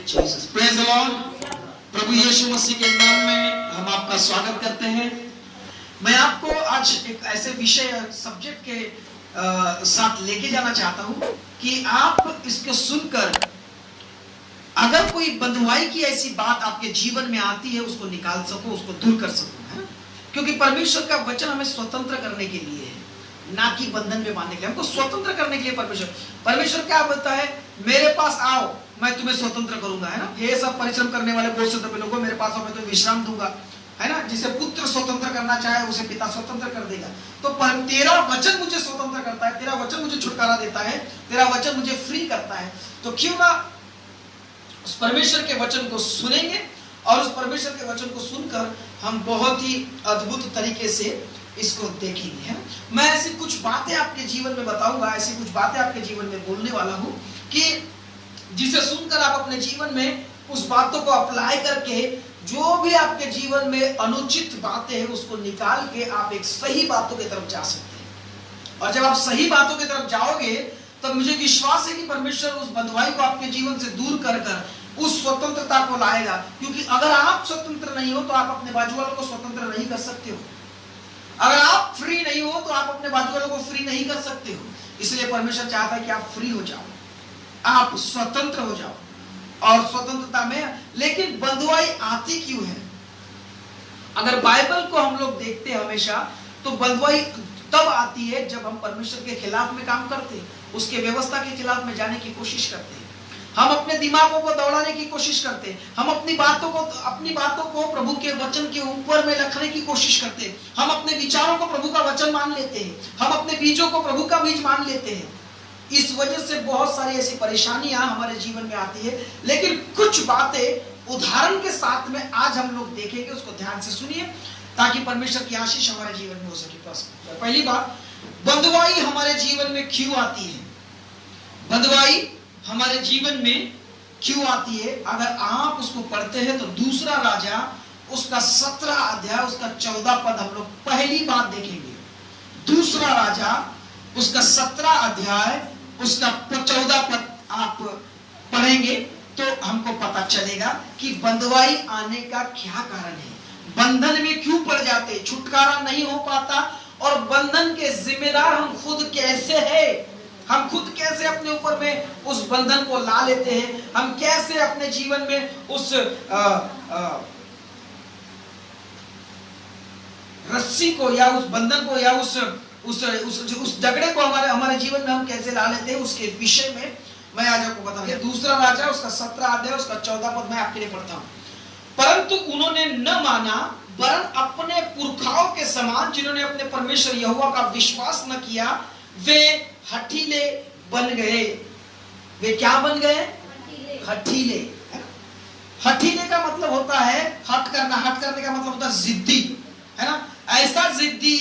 Jesus, praise the lord. प्रभु यीशु मसीह के नाम में हम आपका स्वागत करते हैं। मैं आपको आज एक ऐसे विषय सब्जेक्ट के साथ लेके जाना चाहता हूं कि आप इसको सुनकर अगर कोई बंधुआई की ऐसी बात आपके जीवन में आती है उसको निकाल सको, उसको दूर कर सको, है ना? क्योंकि परमेश्वर का वचन हमें स्वतंत्र करने के लिए है, ना कि बंधन में बांधने के लिए। हमको स्वतंत्र करने के लिए परमेश्वर क्या बोलता है? मेरे पास आओ, मैं तुम्हें स्वतंत्र करूंगा, है ना? ये सब परिश्रम करने वाले बहुत से दबे लोगों, मेरे पास आओ, मैं तुम्हें विश्राम दूंगा, है ना? जिसे पुत्र स्वतंत्र करना चाहे उसे पिता स्वतंत्र कर देगा। तो तेरा वचन मुझे स्वतंत्र करता है, तेरा वचन मुझे छुटकारा देता है, तेरा वचन मुझे फ्री करता है। तो क्यों ना उस परमेश्वर के वचन को सुनेंगे और उस परमेश्वर के वचन को सुनकर हम बहुत ही अद्भुत तरीके से इसको देखेंगे, है ना? मैं ऐसी कुछ बातें आपके जीवन में बताऊंगा, ऐसी कुछ बातें आपके जीवन में बोलने वाला हूं कि जिसे सुनकर आप अपने जीवन में उस बातों को अप्लाई करके जो भी आपके जीवन में अनुचित बातें हैं उसको निकाल के आप एक सही बातों की तरफ जा सकते हैं। और जब आप सही बातों की तरफ जाओगे तब मुझे विश्वास है कि परमेश्वर उस बंधुआई को आपके जीवन से दूर कर कर उस स्वतंत्रता को लाएगा। क्योंकि अगर आप स्वतंत्र नहीं हो तो आप अपने बाजू वालों को स्वतंत्र नहीं कर सकते हो। अगर आप फ्री नहीं हो तो आप अपने बाजू वालों को फ्री नहीं कर सकते हो। इसलिए परमेश्वर चाहता है कि आप फ्री हो जाओ, आप स्वतंत्र हो जाओ और स्वतंत्रता में। लेकिन बंधुआई आती क्यों है? अगर बाइबल को हम लोग देखते हैं हमेशा, तो बंधुआई तब आती है जब हम परमेश्वर के खिलाफ में काम करते हैं, उसके व्यवस्था के खिलाफ में जाने की कोशिश करते हैं, हम अपने दिमागों को दौड़ाने की कोशिश करते हैं, हम अपनी बातों को प्रभु के वचन के ऊपर में रखने की कोशिश करते हैं, हम अपने विचारों को प्रभु का वचन मान लेते हैं, हम अपने बीजों को प्रभु का बीज मान लेते हैं। इस वजह से बहुत सारी ऐसी परेशानियां हमारे जीवन में आती है। लेकिन कुछ बातें उदाहरण के साथ में आज हम लोग देखेंगे, उसको ध्यान से सुनिए ताकि परमेश्वर की आशीष हमारे जीवन में हो सके। पहली बात, बंधुआई हमारे जीवन में क्यों आती है? बंधुआई हमारे जीवन में क्यों आती है? अगर आप उसको पढ़ते हैं तो दूसरा राजा उसका 17 अध्याय उसका 14 पद हम लोग पहली बात देखेंगे। दूसरा राजा उसका 17 अध्याय उसका 14 पद आप पढ़ेंगे तो हमको पता चलेगा कि बंधुआई आने का क्या कारण है, बंधन में क्यों पड़ जाते, छुटकारा नहीं हो पाता और बंधन के जिम्मेदार हम खुद कैसे हैं, हम खुद कैसे अपने ऊपर में उस बंधन को ला लेते हैं, हम कैसे अपने जीवन में उस रस्सी को या उस बंधन को या उस झगड़े को हमारे जीवन में हम कैसे ला लेते हैं, उसके विषय में मैं आज आपको बताऊंगा। दूसरा राजा उसका 17 अध्याय उसका 14 पद मैं आपके लिए पढ़ता हूं। परंतु उन्होंने न माना, वरन अपने पुरखाओं के समान जिन्होंने अपने परमेश्वर यहोवा का विश्वास न किया, वे हठीले बन गए। वे क्या बन गए? हठीले। हठीले का मतलब होता है हट करना, हट करने का मतलब होता है जिद्दी, है ना? ऐसा जिद्दी,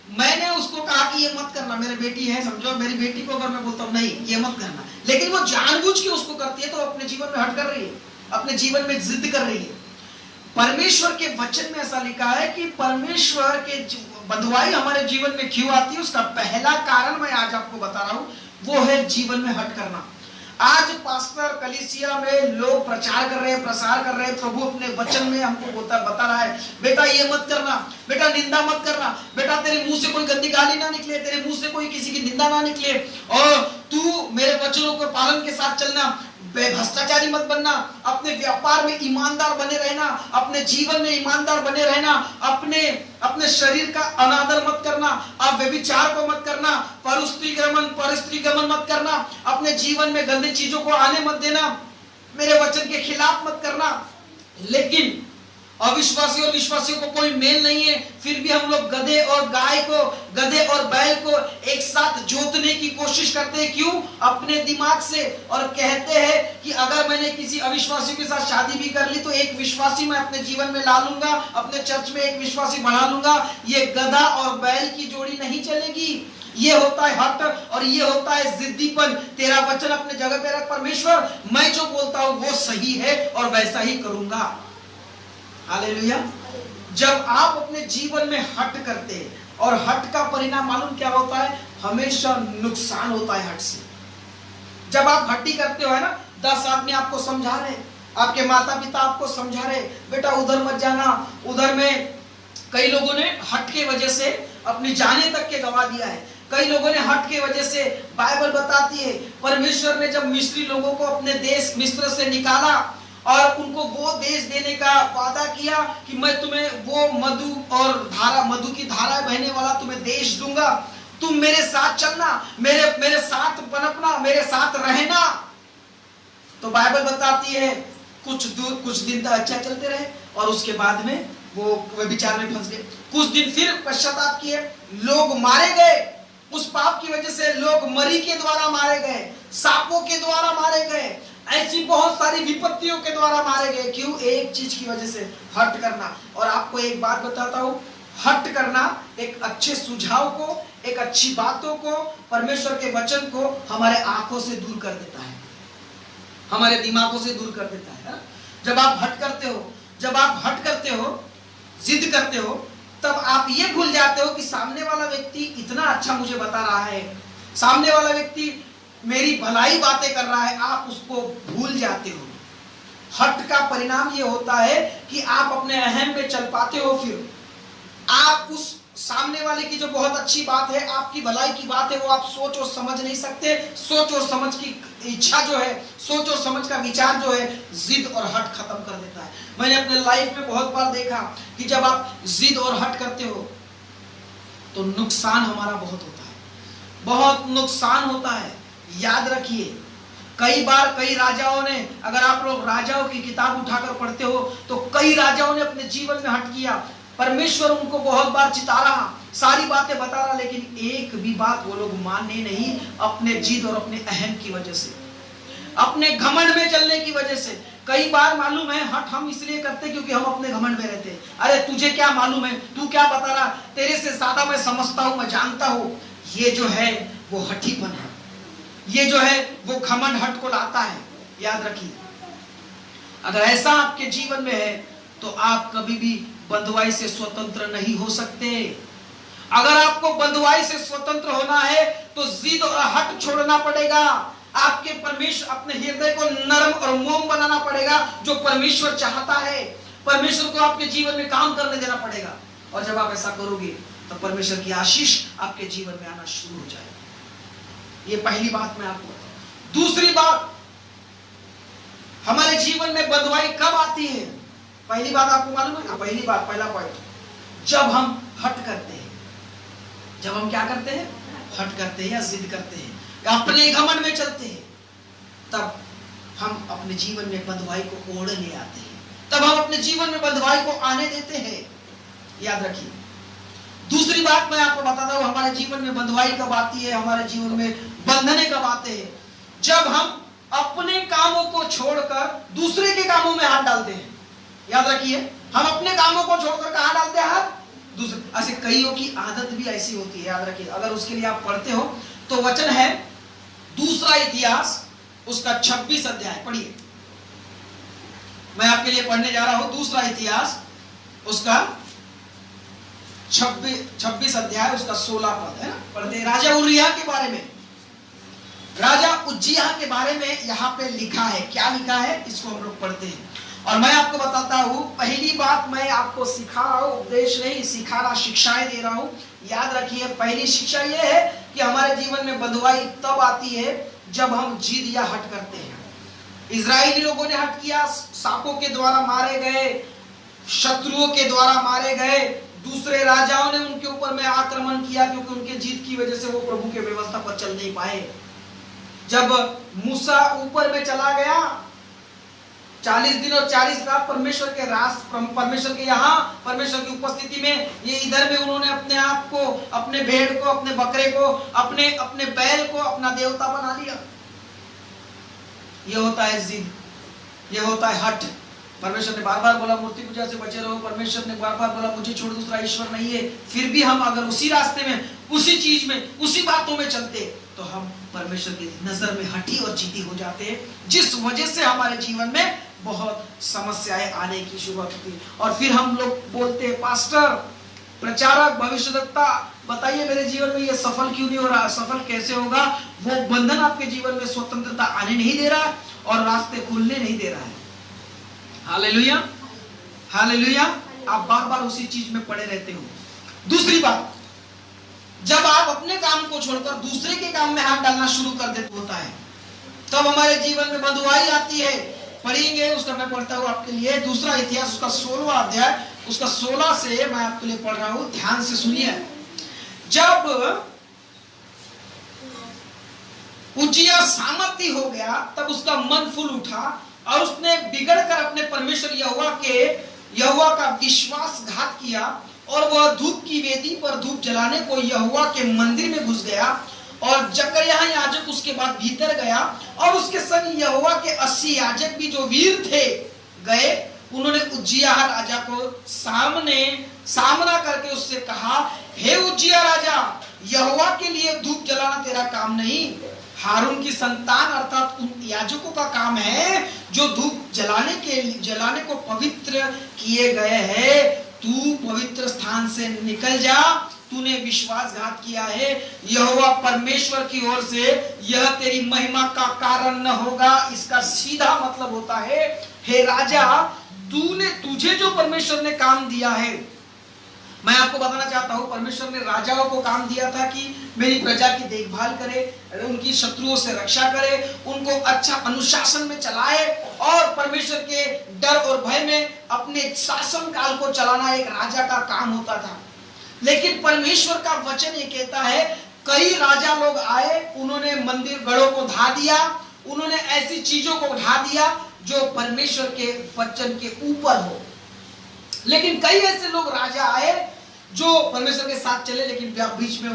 मैंने उसको कहा कि ये मत करना, मेरी बेटी है, समझो, मेरी बेटी को अगर मैं बोलता हूँ नहीं ये मत करना, लेकिन वो जानबूझ के उसको करती है, तो अपने जीवन में हट कर रही है, अपने जीवन में जिद कर रही है। परमेश्वर के वचन में ऐसा लिखा है कि परमेश्वर के बंधुआई हमारे जीवन में क्यों आती है, उसका पहला कारण मैं आज आपको बता रहा हूं, वो है जीवन में हट करना। आज पास्टर कलीसिया में लोग प्रचार कर रहे हैं, प्रसार कर रहे हैं, प्रभु अपने वचन में हमको बता रहा है, बेटा ये मत करना, बेटा निंदा मत करना, बेटा तेरे मुंह से कोई गंदी गाली ना निकले, तेरे मुंह से कोई किसी की निंदा ना निकले, और तू मेरे वचनों को पालन के साथ चलना, भ्रष्टाचारी मत बनना, अपने व्यापार में ईमानदार बने रहना, अपने जीवन में ईमानदार बने रहना, अपने शरीर का अनादर मत करना, आप व्यभिचार को मत करना, परस्त्री गमन मत करना, अपने जीवन में गंदी चीजों को आने मत देना, मेरे वचन के खिलाफ मत करना। लेकिन अविश्वासी और विश्वासियों को कोई मेल नहीं है, फिर भी हम लोग गधे और बैल को एक साथ जोतने की कोशिश करते हैं। क्यों? अपने दिमाग से, और कहते हैं कि अगर मैंने किसी अविश्वासी के साथ शादी भी कर ली तो एक विश्वासी मैं अपने जीवन में ला लूंगा, अपने चर्च में एक विश्वासी बढ़ा लूंगा। ये गधा और बैल की जोड़ी नहीं चलेगी। ये होता है हट और ये होता है जिद्दीपन। तेरा वचन अपने जगह पे रख परमेश्वर, मैं जो बोलता हूं वो सही है और वैसा ही करूंगा। हालेलुया। जब आप अपने जीवन में हट करते हैं, और हट का परिणाम मालूम क्या होता है? हमेशा नुकसान होता है हट से। जब आप हट्टी करते हो, है ना, 10 आदमी आपको समझा रहे, आपके माता पिता आपको समझा रहे, बेटा उधर मत जाना, उधर में कई लोगों ने हट के वजह से अपनी जाने तक के गवा दिया है। कई लोगों ने हट के वजह से, बाइबल बताती है परमेश्वर ने जब मिस्री लोगों को अपने देश मिस्र से निकाला और उनको वो देश देने का वादा किया कि मैं तुम्हें वो मधु की धारा बहने वाला तुम्हें देश दूंगा, तुम मेरे साथ चलना, मेरे साथ पनपना, मेरे साथ रहना। तो बाइबल बताती है कुछ दिन तक अच्छा चलते रहे और उसके बाद में वो विचार में फंस गए। कुछ दिन फिर पश्चाताप किए, लोग मारे गए, उस पाप की वजह से लोग मरी के द्वारा मारे गए, सांपों के द्वारा मारे गए, ऐसी बहुत सारी विपत्तियों के द्वारा मारे गए। क्यों? एक चीज की वजह से, हट करना। और आपको एक बात बताता हूं, हट करना एक अच्छे सुझाव को, एक अच्छी बातों को, परमेश्वर के वचन को हमारे आंखों से दूर कर देता है, हमारे दिमागों से दूर कर देता है। जब आप हट करते हो, जिद करते हो, तब आप ये भूल जाते हो कि सामने वाला व्यक्ति इतना अच्छा मुझे बता रहा है, सामने वाला व्यक्ति मेरी भलाई बातें कर रहा है, आप उसको भूल जाते हो। हट का परिणाम ये होता है कि आप अपने अहम में चल पाते हो, फिर आप उस सामने वाले की जो बहुत अच्छी बात है, आपकी भलाई की बात है, वो आप सोच और समझ नहीं सकते। सोच और समझ की इच्छा जो है, सोच और समझ का विचार जो है, जिद और हट खत्म कर देता है। मैंने अपने लाइफ में बहुत बार देखा कि जब आप जिद और हट करते हो तो नुकसान हमारा बहुत होता है, बहुत नुकसान होता है। याद रखिए, कई बार कई राजाओं ने, अगर आप लोग राजाओं की किताब उठाकर पढ़ते हो तो कई राजाओं ने अपने जीवन में हट किया। परमेश्वर उनको बहुत बार चिता रहा, सारी बातें बता रहा, लेकिन एक भी बात वो लोग माने नहीं, अपने जिद और अपने अहम की वजह से, अपने घमंड में चलने की वजह से। कई बार मालूम है हट हम इसलिए करते क्योंकि हम अपने घमंड में रहते हैं। अरे तुझे क्या मालूम है, तू क्या बता रहा, तेरे से ज्यादा मैं समझता हूं, मैं जानता हूं। ये जो है वो हठीपन है, ये जो है वो घमंड हट को लाता है। याद रखिए, अगर ऐसा आपके जीवन में है तो आप कभी भी बंधुआई से स्वतंत्र नहीं हो सकते। अगर आपको बंधुआई से स्वतंत्र होना है तो जिद और हट छोड़ना पड़ेगा। आपके परमेश्वर, अपने हृदय को नरम और मोम बनाना पड़ेगा, जो परमेश्वर चाहता है। परमेश्वर को आपके जीवन में काम करने देना पड़ेगा, और जब आप ऐसा करोगे तो परमेश्वर की आशीष आपके जीवन में आना शुरू हो जाएगी। ये पहली बात मैं आपको बताऊं। दूसरी बात, हमारे जीवन में बंधुआई कब आती है? पहली बात आपको मालूम है? पहली बात, पहला पॉइंट, जब हम हट करते हैं। जब हम क्या करते हैं? हट करते हैं या जिद करते हैं, अपने घमंड में चलते हैं, तब हम अपने जीवन में बंधुआई को ओढ़ ले आते हैं, तब हम अपने जीवन में बंधुआई को आने देते हैं। याद रखिए। दूसरी बात मैं आपको बताता हूं, हमारे जीवन में बंधुआई कब आती है, हमारे जीवन में बंधने कब आते हैं? जब हम अपने कामों को छोड़कर दूसरे के कामों में हाथ डालते हैं। याद रखिए, हम अपने कामों को छोड़कर कहां डालते हैं हाथ? दूसरे। ऐसे कईयों की आदत भी ऐसी होती है। याद रखिए, अगर उसके लिए आप पढ़ते हो तो वचन है दूसरा इतिहास, उसका 26 अध्याय पढ़िए। मैं आपके लिए पढ़ने जा रहा हूं दूसरा इतिहास, उसका 26 अध्याय, उसका 16 पद है ना, पढ़ते हैं। राजा उरिय्याह के बारे में, राजा उज्जियाह के बारे में यहाँ पे लिखा है। क्या लिखा है, इसको हम लोग पढ़ते हैं और मैं आपको बताता हूं। पहली बात मैं आपको सिखा रहा हूं, उपदेश नहीं, सिखा रहा, शिक्षाएं दे रहा हूं। याद रखिए, पहली शिक्षा यह है कि हमारे जीवन में बंधुआई तब आती है जब हम जिद या हट करते हैं। इजरायली लोगों ने हट किया, सांपों के द्वारा मारे गए, शत्रुओं के द्वारा मारे गए, दूसरे राजाओं ने उनके ऊपर में आक्रमण किया क्योंकि उनके जिद की वजह से वो प्रभु के व्यवस्था पर चल नहीं पाए। जब मूसा ऊपर में चला गया, 40 दिन और 40 रात परमेश्वर के परमेश्वर के यहाँ, परमेश्वर की उपस्थिति में, ये इधर में उन्होंने अपने आप को, अपने भेड़ को, अपने बकरे को, अपने बैल को अपना देवता बना लिया। ये होता है जिद, ये होता है हट। परमेश्वर ने बार बार बोला मूर्ति पूजा से बचे रहो, परमेश्वर ने बार बार बोला मुझे छोड़ दूसरा ईश्वर नहीं है, फिर भी हम अगर उसी रास्ते में, उसी चीज में, उसी बातों में चलते तो हम परमेश्वर की नजर में हठी और जीती हो जाते हैं, जिस वजह से हमारे जीवन में बहुत समस्याएं आने की शुरुआत होती है। और फिर हम लोग बोलते हैं पास्टर, प्रचारक, भविष्यद्वक्ता, बताइए मेरे जीवन में ये सफल क्यों नहीं हो रहा, सफल कैसे होगा? वो बंधन आपके जीवन में स्वतंत्रता आने नहीं दे रहा और रास्ते खुलने नहीं दे रहा है। Hallelujah, hallelujah. आप बार बार उसी चीज में पड़े रहते हो। दूसरी बात, जब आप अपने काम को छोड़कर दूसरे के काम में हाथ डालना शुरू कर देते होता है, तब हमारे जीवन में बंधुआई आती है। पढ़ेंगे उसका, मैं पढ़ता हूँ आपके लिए दूसरा इतिहास उसका 16वां अध्याय, उसका 16 से मैं आपके लिए पढ़ रहा हूँ, ध्यान से सुनिए। जब उज्जिया सामर्थी हो गया तब उसका मन फूल उठा और उसने बिगड़कर अपने परमेश्वर यहोवा का विश्वासघात किया और वह धूप की वेदी पर धूप जलाने को यहोवा के मंदिर में घुस गया। और जकरयाह याजक उसके बाद भीतर गया और उसके संग यहोवा के 80 याजक भी जो वीर थे गए। उन्होंने उज्जिया राजा को सामना करके उससे कहा, हे उज्जिया राजा, यहोवा के लिए धूप जलाना तेरा काम नहीं, हारून की संतान अर्थात उन याजकों का काम है जो धूप जलाने को पवित्र किए गए हैं। तू पवित्र स्थान से निकल जा, तूने विश्वासघात किया है। यहोवा परमेश्वर की ओर से यह तेरी महिमा का कारण न होगा। इसका सीधा मतलब होता है, हे राजा, तुझे जो परमेश्वर ने काम दिया है, मैं आपको बताना चाहता हूं, परमेश्वर ने राजाओं को काम दिया था कि मेरी प्रजा की देखभाल करे, उनकी शत्रुओं से रक्षा करे, उनको अच्छा अनुशासन में चलाए और परमेश्वर के डर और भय में अपने शासन काल को चलाना एक राजा का काम होता था। लेकिन परमेश्वर का वचन ये कहता है, कई राजा लोग आए, उन्होंने मंदिर गढ़ों को ढा दिया, उन्होंने ऐसी चीजों को ढा दिया जो परमेश्वर के वचन के ऊपर हो। लेकिन कई ऐसे लोग राजा आए जो परमेश्वर के साथ चले, लेकिन बीच में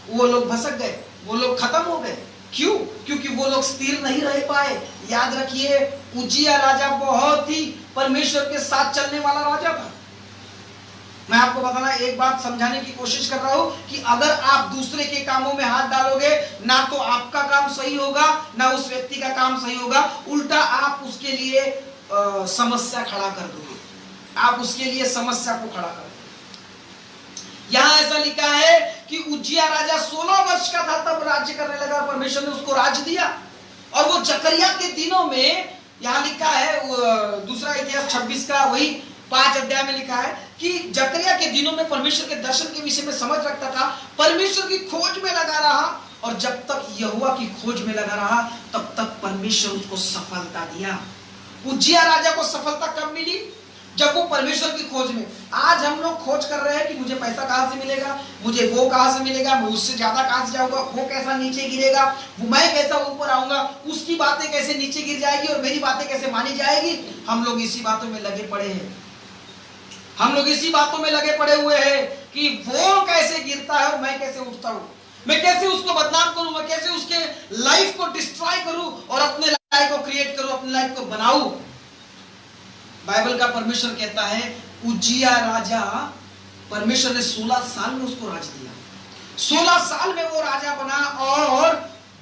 वो लोग भसक गए, वो लोग खत्म हो गए। क्यों? क्योंकि वो लोग स्थिर नहीं रह पाए। याद रखिए, उज्जिया राजा बहुत ही परमेश्वर के साथ चलने वाला राजा था। मैं आपको बताना, एक बात समझाने की कोशिश कर रहा हूं कि अगर आप दूसरे के कामों में हाथ डालोगे, ना तो आपका काम सही होगा, ना उस व्यक्ति का काम सही होगा, उल्टा आप उसके लिए समस्या खड़ा कर दोगे, आप उसके लिए समस्या को खड़ा कर दोगे। यहां ऐसा लिखा है कि उज्जिया राजा 16 वर्ष का था तब राज्य करने लगा, परमेश्वर ने उसको राज्य दिया। और वो जकरिया के दिनों में, यहां लिखा है दूसरा इतिहास 26 का वही 5 अध्याय में लिखा है कि जकरिया के दिनों में परमेश्वर के दर्शन के विषय में समझ रखता था, परमेश्वर की खोज में लगा रहा, और जब तक यहोवा की खोज में लगा रहा तब तक परमेश्वर उसको सफलता दिया। उज्जिया राजा को सफलता कब मिली? जब वो परमेश्वर की खोज में। आज हम लोग खोज कर रहे हैं कि मुझे पैसा कहां से मिलेगा, मुझे वो कहां से मिलेगा, मैं उससे ज्यादा कहां से जाऊंगा, वो कैसा नीचे गिरेगा, मैं कैसा ऊपर आऊंगा, उसकी बातें कैसे नीचे गिर जाएगी और मेरी बातें कैसे मानी जाएगी। हम लोग इसी बातों में लगे पड़े हैं, हम लोग इसी बातों में लगे पड़े हुए हैं कि वो कैसे गिरता है और मैं कैसे उठता हूं, मैं कैसे उसको बदनाम करूं, मैं कैसे उसके लाइफ को डिस्ट्रॉय करूं और अपने लाइफ को क्रिएट करूं, अपने लाइफ को बनाऊं। बाइबल का परमेश्वर कहता है, उज्जिया राजा, परमेश्वर ने 16 साल में उसको राज दिया, 16 साल में वो राजा बना और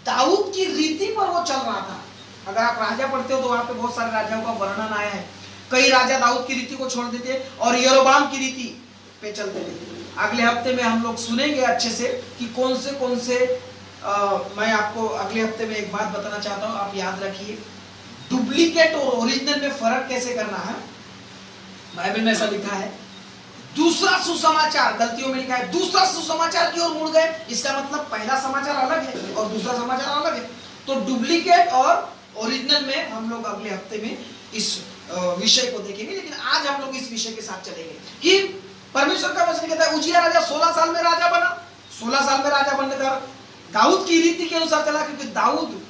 दाऊद की रीति पर वो चल रहा था। अगर आप राजा पढ़ते हो तो वहां पे बहुत सारे राजाओं का वर्णन आया है। कई राजा दाऊद की रीति को छोड़ देते और यरोबाम की रीति पे चलते थे। अगले हफ्ते में हम लोग सुनेंगे अच्छे से कि कौन से मैं आपको अगले हफ्ते में एक बात बताना चाहता हूं, आप याद रखिए। डुप्लीकेट और ओरिजिनल में फर्क कैसे करना है, बाइबल में ऐसा लिखा है। दूसरा सुसमाचार, गलतियों में लिखा है दूसरा सुसमाचार की ओर मुड़ गए, इसका मतलब पहला समाचार अलग है और दूसरा समाचार अलग है। तो डुप्लीकेट और ओरिजिनल में हम लोग अगले हफ्ते में इस विषय को देखेंगे, लेकिन आज हम लोग इस विषय के साथ चलेंगे कि परमेश्वर का वचन कहता है उज्जिया राजा 16 साल में राजा बना। 16 साल में राजा बनकर दाऊद की रीति के अनुसार चला, क्योंकि दाऊद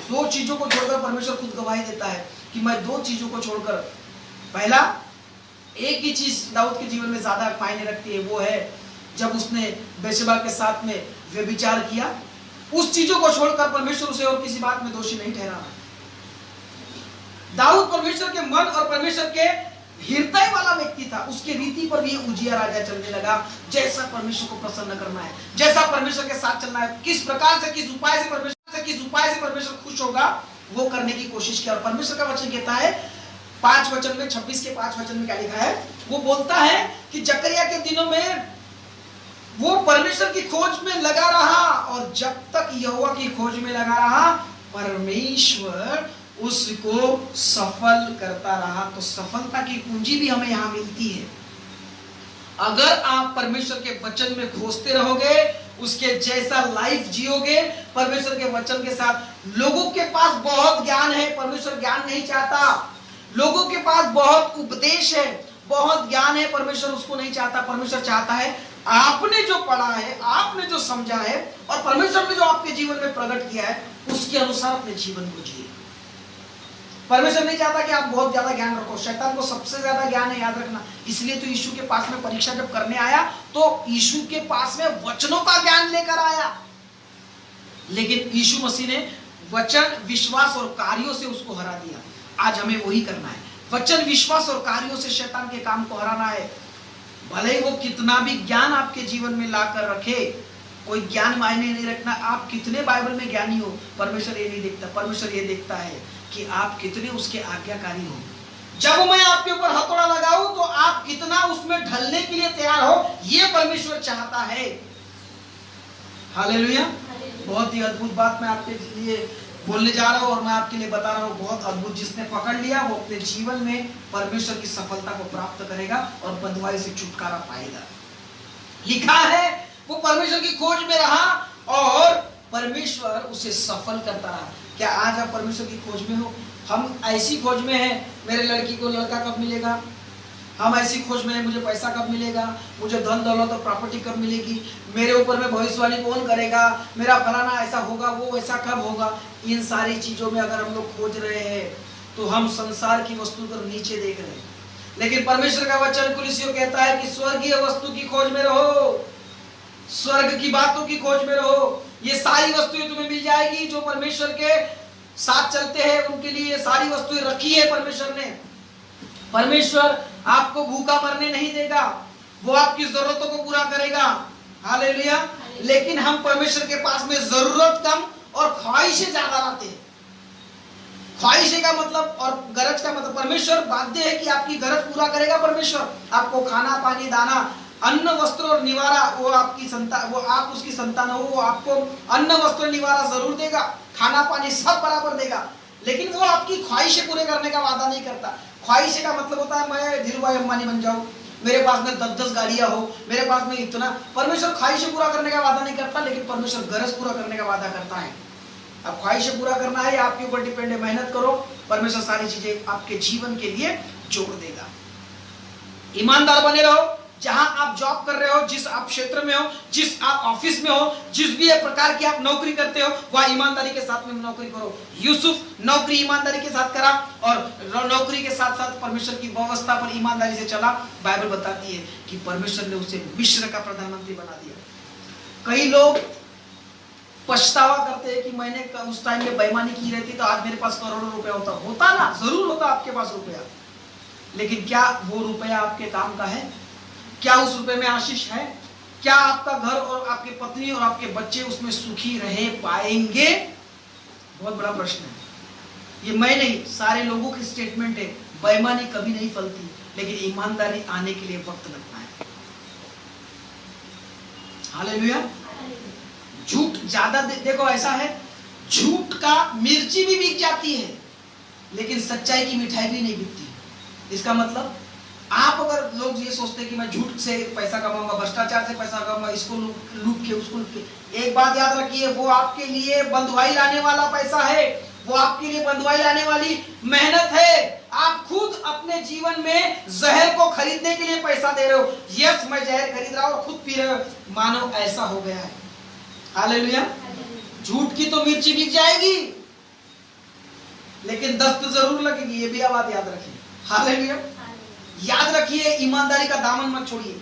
2 चीजों को छोड़कर, परमेश्वर खुद गवाही देता है कि मैं 2 चीजों को छोड़कर, पहला एक ही चीज दाऊद के जीवन में ज्यादा मायने रखती है, वो है जब उसने बेशबा के साथ में व्यभिचार किया। उस चीजों को छोड़कर परमेश्वर उसे और किसी बात में दोषी नहीं ठहरा। दाऊद परमेश्वर के मन और परमेश्वर के हृदय वाला व्यक्ति था, उसके रीति पर भी उज्जिया राजा चलने लगा। जैसा परमेश्वर को प्रसन्न करना है, जैसा परमेश्वर के साथ चलना है, किस प्रकार से, किस उपाय से परमेश्वर खुश होगा, वो करने की कोशिश किया। और परमेश्वर का वचन कहता है 5 वचन में, 26 के 5 वचन में क्या लिखा है, वो बोलता है कि जकरिया के दिनों में वो परमेश्वर की खोज में लगा रहा, और जब तक यहोवा की खोज में लगा रहा, परमेश्वर उसको सफल करता रहा। तो सफलता की कुंजी भी हमें यहां मिलती है। अगर आप परमेश्वर के वचन में खोजते रहोगे, उसके जैसा लाइफ जियोगे, परमेश्वर के वचन के साथ। लोगों के पास बहुत ज्ञान है, परमेश्वर ज्ञान नहीं चाहता। लोगों के पास बहुत उपदेश है, बहुत ज्ञान है, परमेश्वर उसको नहीं चाहता। परमेश्वर चाहता है आपने जो पढ़ा है, आपने जो समझा है, और परमेश्वर ने जो आपके जीवन में प्रकट किया है, उसके अनुसार अपने जीवन को जिए। परमेश्वर नहीं चाहता कि आप बहुत ज्यादा ज्ञान रखो। शैतान को सबसे ज्यादा ज्ञान है, याद रखना। इसलिए तो यीशु के पास में परीक्षा जब करने आया, तो यीशु के पास में वचनों का ज्ञान लेकर आया, लेकिन यीशु मसीह ने वचन, विश्वास और कार्यों से उसको हरा दिया। आज हमें वही करना है। वचन, विश्वास और कार्यों से शैतान के काम को हराना है। भले ही वो कितना भी ज्ञान आपके जीवन में लाकर रखे, कोई ज्ञान मायने नहीं रखना। आप कितने बाइबल में ज्ञानी हो, परमेश्वर ये नहीं देखता। परमेश्वर ये देखता है कि आप कितने उसके आज्ञाकारी हो। जब मैं आपके ऊपर हथौड़ा लगाऊं, तो आप कितना उसमें ढलने के लिए तैयार हो, ये परमेश्वर चाहता है। हालेलुया। बहुत ही अद्भुत बात मैं आपके लिए बोलने जा रहा हूं, और मैं आपके लिए बता रहा हूं, बहुत अद्भुत। जिसने पकड़ लिया, वो अपने जीवन में परमेश्वर की सफलता को प्राप्त करेगा और बंधुआई से छुटकारा पाएगा। लिखा है, वो परमेश्वर की खोज में रहा और परमेश्वर उसे सफल करता रहा। क्या आज आप परमेश्वर की खोज में हो? हम ऐसी खोज में हैं, मेरे लड़की को लड़का कब मिलेगा, हम ऐसी खोज में हैं, मुझे पैसा कब मिलेगा, मुझे धन दौलत और प्रॉपर्टी कब मिलेगी, मेरे ऊपर में भविष्यवाणी कौन करेगा, मेरा फलाना ऐसा होगा, वो ऐसा कब होगा। इन सारी चीजों में अगर हम लोग खोज रहे हैं, तो हम संसार की वस्तु को नीचे देख रहे हैं। लेकिन परमेश्वर का वचन कुलिसियों कहता है कि स्वर्गीय वस्तु की खोज में रहो, स्वर्ग की बातों की खोज में रहो। ये सारी वस्तुएं तुम्हें मिल जाएगी। जो परमेश्वर के साथ चलते हैं, उनके लिए ये सारी वस्तुएं रखी है परमेश्वर ने। परमेश्वर आपको भूखा मरने नहीं देगा, वो आपकी जरूरतों को पूरा करेगा। हालेलुया। लेकिन हम परमेश्वर के पास में जरूरत कम और ख्वाहिशें ज्यादा लाते हैं। ख्वाहिशें का मतलब और गरज का मतलब, परमेश्वर बाध्य है कि आपकी गरज पूरा करेगा। परमेश्वर आपको खाना, पानी, दाना, अन्न, वस्त्र और निवारा, वो आपकी संतान, वो आप उसकी संतान हो, वो आपको अन्न, वस्त्र, निवारा जरूर देगा, खाना पानी सब बराबर देगा। लेकिन वो आपकी ख्वाहिशें पूरे करने का वादा नहीं करता। ख्वाहिशें का मतलब होता है मैं धीरूभाई अंबानी बन जाऊं, मेरे पास में 10-10 गाड़ियां हो, मेरे पास में इतना। परमेश्वर ख्वाहिशें पूरा करने का वादा नहीं करता, लेकिन परमेश्वर गरज पूरा करने का वादा करता है। अब ख्वाहिशें पूरा करना है, आपके ऊपर डिपेंड है। मेहनत करो, परमेश्वर सारी चीजें आपके जीवन के लिए जोड़ देगा। ईमानदार बने रहो। जहां आप जॉब कर रहे हो, जिस आप क्षेत्र में हो, जिस आप ऑफिस में हो, जिस भी प्रकार की आप नौकरी करते हो, वह ईमानदारी के साथ में नौकरी करो। यूसुफ नौकरी ईमानदारी के साथ करा, और नौकरी के साथ साथ परमेश्वर की व्यवस्था पर ईमानदारी से चला। बाइबल बताती है कि परमेश्वर ने उसे मिस्र का प्रधानमंत्री बना दिया। कई लोग पछतावा करते हैं कि मैंने उस टाइम में बेईमानी की रहती तो आज मेरे पास करोड़ों रुपया होता। होता ना, जरूर होता आपके पास रुपया, लेकिन क्या वो रुपया आपके काम का है? क्या उस रुपए में आशीष है? क्या आपका घर और आपकी पत्नी और आपके बच्चे उसमें सुखी रह पाएंगे? बहुत बड़ा प्रश्न है। ये मैं नहीं, सारे लोगों की स्टेटमेंट है। बेईमानी कभी नहीं फलती, लेकिन ईमानदारी आने के लिए वक्त लगता है। हालेलुया। झूठ ज्यादा देखो, ऐसा है, झूठ का मिर्ची भी बिक जाती है, लेकिन सच्चाई की मिठाई भी नहीं बिकती। इसका मतलब, आप अगर लोग ये सोचते हैं कि मैं झूठ से पैसा कमाऊंगा, भ्रष्टाचार से पैसा कमाऊंगा, इसको लूट के उसको लूट के, एक बात याद रखिए, वो आपके लिए बंधुआई लाने वाला पैसा है, वो आपके लिए बंधुआई लाने वाली मेहनत है। आप खुद अपने जीवन में जहर को खरीदने के लिए पैसा दे रहे हो। यस, मैं जहर खरीद रहा हूं और खुद पी रहे हो, मानो ऐसा हो गया है। हालेलुया। झूठ की तो मिर्ची बिक जाएगी, लेकिन दस्त जरूर लगेगी। ये भी बात याद रखिए। हालेलुया। याद रखिए, ईमानदारी का दामन मत छोड़िए,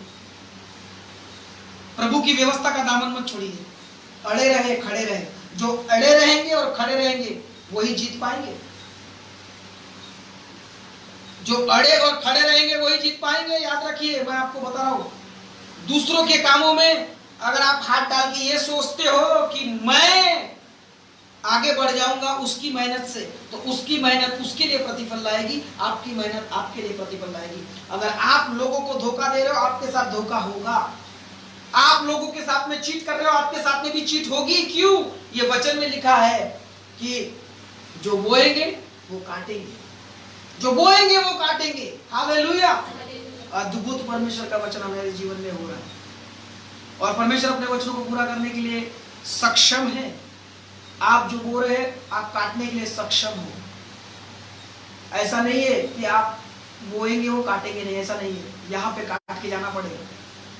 प्रभु की व्यवस्था का दामन मत छोड़िए। अड़े रहे, खड़े रहे। जो अड़े रहेंगे और खड़े रहेंगे वही जीत पाएंगे। जो अड़े और खड़े रहेंगे वही जीत पाएंगे। याद रखिए, मैं आपको बता रहा हूं, दूसरों के कामों में अगर आप हाथ डाल के ये सोचते हो कि मैं आगे बढ़ जाऊंगा उसकी मेहनत से, तो उसकी मेहनत उसके लिए प्रतिफल लाएगी, आपकी मेहनत आपके लिए प्रतिफल लाएगी। अगर आप लोगों को धोखा दे रहे हो, आपके साथ धोखा होगा। आप लोगों के साथ में चीट कर रहे हो, आपके साथ में भी चीट होगी। क्यों? ये वचन में लिखा है कि जो बोएंगे वो काटेंगे, जो बोएंगे वो काटेंगे। हालेलुया। अद्भुत परमेश्वर का वचन हमारे जीवन में हो रहा है और परमेश्वर अपने वचनों को पूरा करने के लिए सक्षम है। आप जो बो रहे हैं आप काटने के लिए सक्षम हो। ऐसा नहीं है कि आप बोएंगे वो काटेंगे नहीं, ऐसा नहीं है। यहाँ पे काट के जाना पड़ेगा,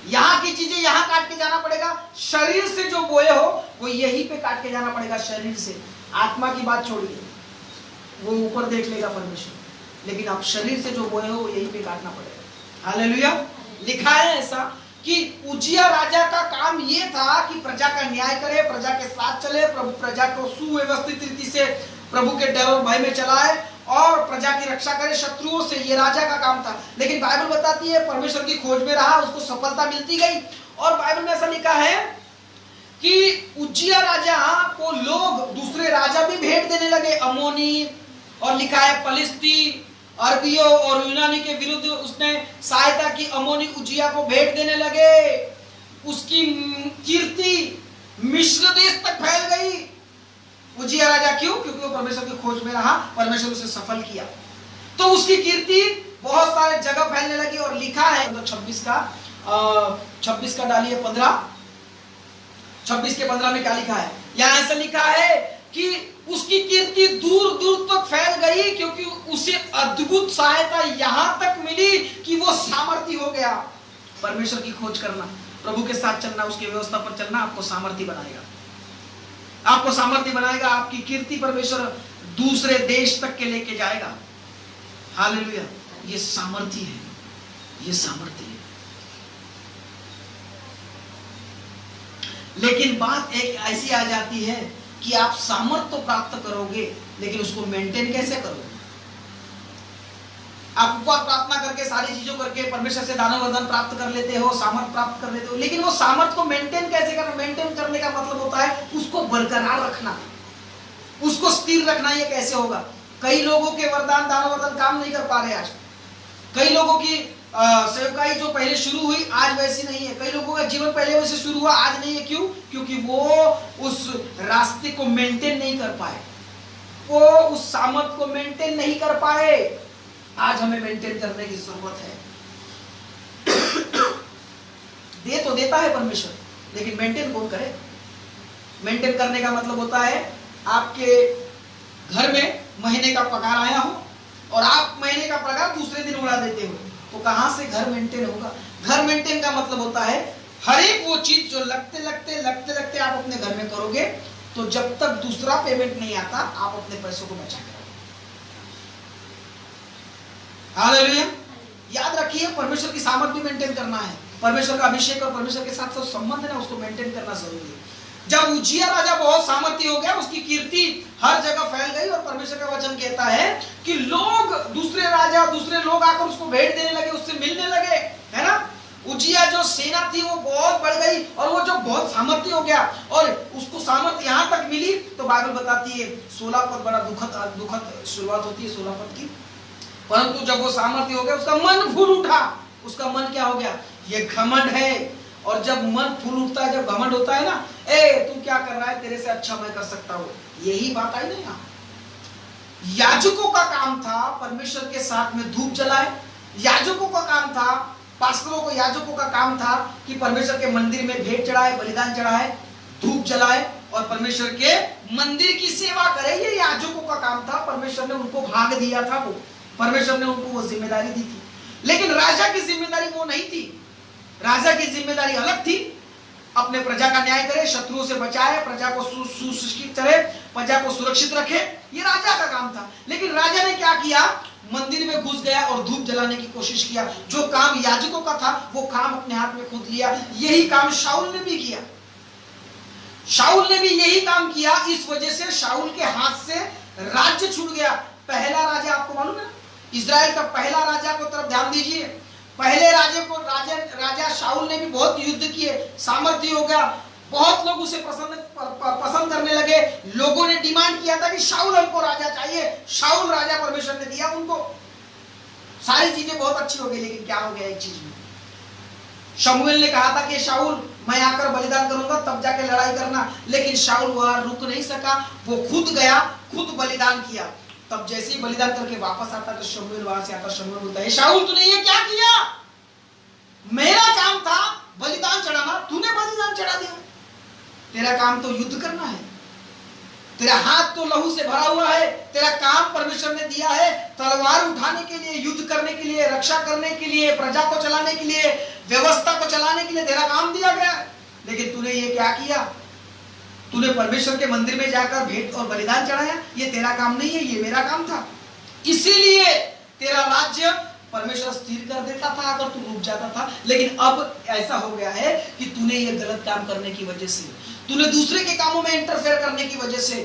यहाँ की चीजें यहाँ काट के जाना पड़ेगा। शरीर से जो बोए हो वो यहीं पे काट के जाना पड़ेगा, शरीर से। आत्मा की बात छोड़िए, वो ऊपर देख लेगा परमेश्वर, लेकिन आप शरीर से जो बोए हो यहीं पे काटना पड़ेगा। हालेलुया। लिखा है ऐसा कि उजिया राजा का काम ये था कि प्रजा का न्याय करे, प्रजा के साथ चले, प्रजा को सुव्यवस्थित रीति से प्रभु के डर और भय में चलाए और प्रजा की रक्षा करे शत्रुओं से। ये राजा का काम था। लेकिन बाइबल बताती है परमेश्वर की खोज में रहा, उसको सफलता मिलती गई। और बाइबल में ऐसा लिखा है कि उजिया राजा को लोग, दूसरे राजा भी भेंट देने लगे, अमोनी, और लिखा है पलिस्ती, अरबियों और यूनानी के विरुद्ध उसने सहायता की। अमोनी उजिया को भेंट देने लगे। उसकी कीर्ति मिस्र देश तक फैल गई। उजिया राजा क्यों? क्योंकि वो परमेश्वर की खोज में रहा, परमेश्वर उसे सफल किया, तो उसकी कीर्ति बहुत सारे जगह फैलने लगी। और लिखा है तो 26 का डालिए 15, 26 के 15 में क्या लिखा है? यहाँ ऐसा लिखा है कि उसकी कीर्ति दूर दूर तक फैल गई, क्योंकि उसे अद्भुत सहायता यहां तक मिली कि वो सामर्थी हो गया। परमेश्वर की खोज करना, प्रभु के साथ चलना, उसकी व्यवस्था पर चलना आपको सामर्थी बनाएगा, आपको सामर्थ्य बनाएगा। आपकी कीर्ति परमेश्वर दूसरे देश तक के लेके जाएगा। हालेलुया। ये सामर्थ्य है, ये सामर्थ्य है। लेकिन बात एक ऐसी आ जाती है कि आप सामर्थ्य तो प्राप्त करोगे, लेकिन उसको मेंटेन कैसे करोगे? आप उपवास प्रार्थना करके सारी चीजों करके परमेश्वर से दान वरदान प्राप्त कर लेते हो, सामर्थ प्राप्त कर लेते हो, लेकिन वो सामर्थ को मेंटेन कैसे करना? मेंटेन करने का मतलब होता है उसको बरकरार रखना, उसको स्थिर रखना। ये कैसे होगा? कई लोगों के वरदान, दान वरदान काम नहीं कर पा रहे आज। कई लोगों की सेवकाई जो पहले शुरू हुई आज वैसी नहीं है। कई लोगों का जीवन पहले वैसे शुरू हुआ आज नहीं है। क्यों? क्योंकि वो उस रास्ते को मेंटेन नहीं कर पाए, वो उस सामर्थ को मेंटेन नहीं कर पाए। आज हमें मेंटेन करने की जरूरत है। दे तो देता है परमेश्वर, लेकिन मेंटेन कौन करे? मेंटेन करने का मतलब होता है आपके घर में महीने का पगार आया हो और आप महीने का पगार दूसरे दिन उड़ा देते हो, तो कहां से घर मेंटेन होगा? घर मेंटेन का मतलब होता है हर एक वो चीज जो लगते लगते आप अपने घर में करोगे, तो जब तक दूसरा पेमेंट नहीं आता आप अपने पैसों को बचा के रखो। हालेलुया। याद रखिए, परमेश्वर की सामर्थ्य मेंटेन करना है। परमेश्वर का अभिषेक और परमेश्वर के साथ संबंध है ना, उसको मेंटेन करना जरूरी है। जब उजिया राजा बहुत सामर्थ्य हो गया, उसकी कीर्ति हर जगह फैल गई और परमेश्वर का वचन कहता है कि लोग, दूसरे राजा, दूसरे लोग आकर उसको भेंट देने लगे, उससे मिलने लगे, है ना। उजिया जो सेना थी वो बहुत बढ़ गई और वो जो बहुत सामर्थ्य हो गया और उसको सामर्थ्य यहां तक मिली, तो बाइबल बताती है 16 पद बड़ा दुखद शुरुआत होती है 16 पद की। परंतु जब वो सामर्थ्य हो गया, उसका मन फूल उठा। उसका मन क्या हो गया? ये घमंड है। और जब मन फूल उठता है, जब घमंड होता है ना, तू क्या कर रहा है, तेरे से अच्छा मैं कर सकता हूं, यही बात आई ना यहाँ। याजकों का काम था परमेश्वर के साथ में धूप जलाए। याजकों का काम था, पास्टरों को, याजकों का काम था कि परमेश्वर के मंदिर में भेंट चढ़ाए, बलिदान चढ़ाए, धूप जलाए और परमेश्वर के मंदिर की सेवा करे। ये याजकों का काम था। परमेश्वर ने उनको भाग दिया था, वो परमेश्वर ने उनको वो जिम्मेदारी दी थी। लेकिन राजा की जिम्मेदारी वो नहीं थी। राजा की जिम्मेदारी अलग थी। अपने प्रजा का न्याय करे, शत्रुओं से बचाए, प्रजा को सुशिक्षित करे, प्रजा को सुरक्षित रखे, ये राजा का काम था। लेकिन राजा ने क्या किया? मंदिर में घुस गया और धूप जलाने की कोशिश किया। जो काम याजकों का था वो काम अपने हाथ में खुद लिया। यही काम शाऊल ने भी किया। शाऊल ने भी यही काम किया। इस वजह से शाऊल के हाथ से राज्य छूट गया। पहला राजा आपको मालूम है, इजराइल का पहला राजा को तरफ ध्यान दीजिए। पहले राजा शाऊल ने भी बहुत युद्ध किए, सामर्थ्य हो गया, बहुत लोग उसे पसंद करने लगे। लोगों ने डिमांड किया था कि शाऊल हमको राजा चाहिए। शाऊल राजा परमेश्वर ने दिया उनको। सारी चीजें बहुत अच्छी हो गई, लेकिन क्या हो गया एक चीज में, शमूएल ने कहा था कि शाऊल मैं आकर बलिदान करूंगा तब जाके लड़ाई करना। लेकिन शाऊल वहां रुक नहीं सका, वो खुद गया, खुद बलिदान किया। तब जैसे ही बलिदान करके वापस आता तो शमूएल वहां से आता, शमूएल बोलता है शाऊल तूने ये क्या किया? मेरा काम था बलिदान चढ़ाना, तूने बलिदान चढ़ा दिया। तेरा काम तो युद्ध करना है, तेरा हाथ तो लहू से भरा हुआ है, तेरा काम परमेश्वर ने दिया है तलवार उठाने के लिए, युद्ध करने के लिए, रक्षा करने के लिए, प्रजा को चलाने के लिए, व्यवस्था को चलाने के लिए तेरा काम दिया गया है। लेकिन तूने ये क्या किया? तूने परमेश्वर के मंदिर में जाकर भेंट और बलिदान चढ़ाया। ये तेरा काम नहीं है, ये मेरा काम था। इसीलिए तेरा राज्य परमेश्वर स्थिर कर देता था अगर तू रुक जाता था। लेकिन अब ऐसा हो गया है कि तूने ये गलत काम करने की वजह से, तूने दूसरे के कामों में इंटरफेयर करने की वजह से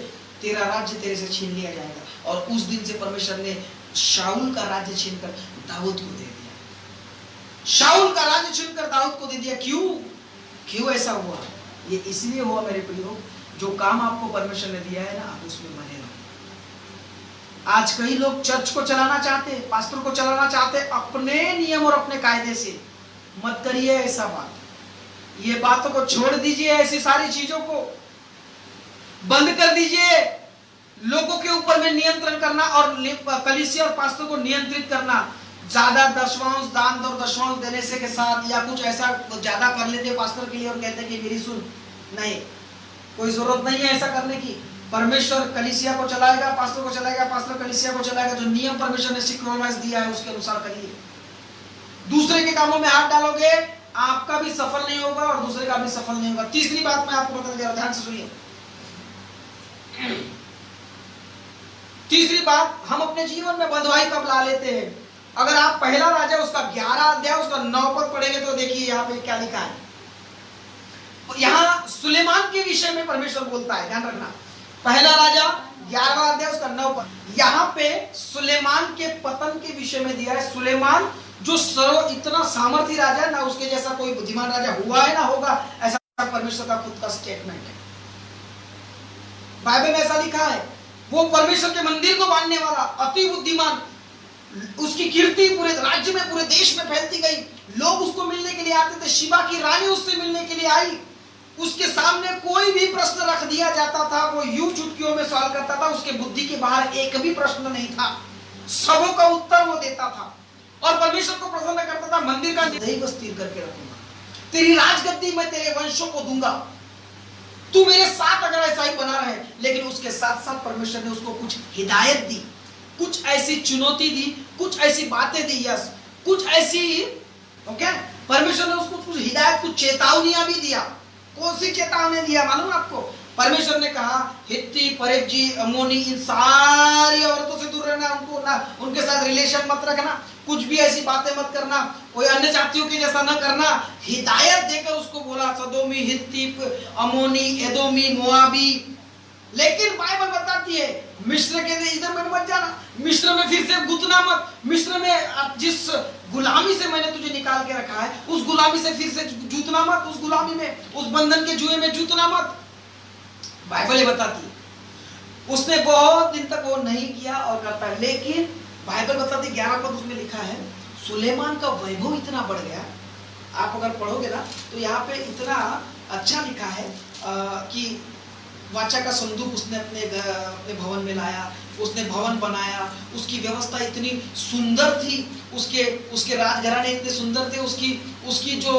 तेरा राज्य तेरे से छीन लिया जाएगा। और उस दिन से परमेश्वर ने शाऊल का राज्य छीनकर दाऊद को दे दिया। शाऊल का राज्य छीनकर दाऊद को दे दिया। क्यों ऐसा हुआ? ये इसलिए हुआ मेरे प्रियो, जो काम आपको परमेश्वर ने दिया है ना, आप उसमें बने रहो। आज कई लोग चर्च को चलाना चाहते, पास्टर को चलाना चाहते अपने नियम और अपने कायदे से। मत करिए ऐसा बात। ये बातों को छोड़ दीजिए, ऐसी सारी चीजों को बंद कर दीजिए। लोगों के ऊपर में नियंत्रण करना और कलीसिया और पास्टर को नियंत्रित करना, ज्यादा दशमांश दान और दशमांश देने से के साथ या कुछ ऐसा ज्यादा कर लेते पास्टर के लिए और कहते कि मेरी सुन, नहीं, कोई जरूरत नहीं है ऐसा करने की। परमेश्वर कलीसिया को चलाएगा, पास्टर को चलाएगा, पास्टर कलीसिया को चलाएगा। जो नियम परमेश्वर ने सिक्योराइज दिया है उसके अनुसार करिए। दूसरे के कामों में हाथ डालोगे आपका भी सफल नहीं होगा और दूसरे का भी सफल नहीं होगा। तीसरी बात मैं आपको बताने जा रहा हूं, ध्यान से सुनिए। तीसरी बात, हम अपने जीवन में बंधुआई कब ला लेते हैं? अगर आप पहला राजा उसका 11 अध्याय उसका 9 पद पढ़ेंगे तो देखिए यहाँ पे क्या लिखा है। यहाँ सुलेमान के विषय में परमेश्वर बोलता है, ध्यान रखना। पहला राजा 11वां अध्याय उसका 9 पद। यहाँ पे सुलेमान के पतन के विषय में दिया है। सुलेमान जो इतना सामर्थी राजा है ना, उसके जैसा कोई बुद्धिमान राजा हुआ है ना होगा, ऐसा परमेश्वर का खुद का स्टेटमेंट है। बाइबल में ऐसा लिखा है, वो परमेश्वर के मंदिर को बांधने वाला अति बुद्धिमान, उसकी कीर्ति पूरे राज्य में, पूरे देश में फैलती गई। लोग उसको मिलने के लिए आते थे, शिवा की रानी उससे मिलने के लिए आई। उसके सामने कोई भी प्रश्न रख दिया जाता था, वो यूं चुटकियों में सवाल करता था, उसके बुद्धि के बाहर एक भी प्रश्न नहीं था, सबों का उत्तर वो देता था और परमेश्वर को प्रसन्न करता था। मंदिर का दैव स्थिर करके रखूंगा, तेरी राजगद्दी मैं तेरे वंशों को दूंगा, तू मेरे साथ अगर ऐसा ही बना रहे। लेकिन उसके साथ साथ परमेश्वर ने उसको कुछ हिदायत दी, कुछ ऐसी चुनौती दी, कुछ ऐसी बातें दी, यस, कुछ ऐसी, ओके, परमेश्वर ने उसको कुछ हिदायत, कुछ चेतावनियां भी दिया। कौन सी चेतावनी दिया मालूम आपको? परमेश्वर ने कहा हित्ती, पेरिज्जी, अम्मोनी, इन सारी औरतों से दूर रहना, उनको ना, उनके साथ रिलेशन मत रखना, कुछ भी ऐसी बातें मत करना, कोई अन्य जातियों के जैसा न करना। हिदायत देकर उसको बोला सदोमी, हित्ती, अम्मोनी, एदोमी, मोआबी। लेकिन बाइबल बताती है मिस्र के इधर में मत जाना, मिस्र में फिर से गुतना मत, मिस्र में जिस गुलामी से मैंने तुझे निकाल के रखा है उस गुलामी से फिर से जूतना मत, उस गुलामी में, उस बंधन के जुए में जूतना मत। बाइबल ये बताती है। उसने बहुत दिन तक वो नहीं किया और करता है। लेकिन बाइबल बताती 11 पद उसमें लिखा है, सुलेमान का वैभव इतना बढ़ गया। आप अगर पढ़ोगे ना तो यहाँ पे इतना अच्छा लिखा है कि वाचा का संदूक उसने अपने भवन में लाया, उसने भवन बनाया, उसकी व्यवस्था इतनी सुंदर थी, उसके राजघराने इतने सुंदर थे, उसकी जो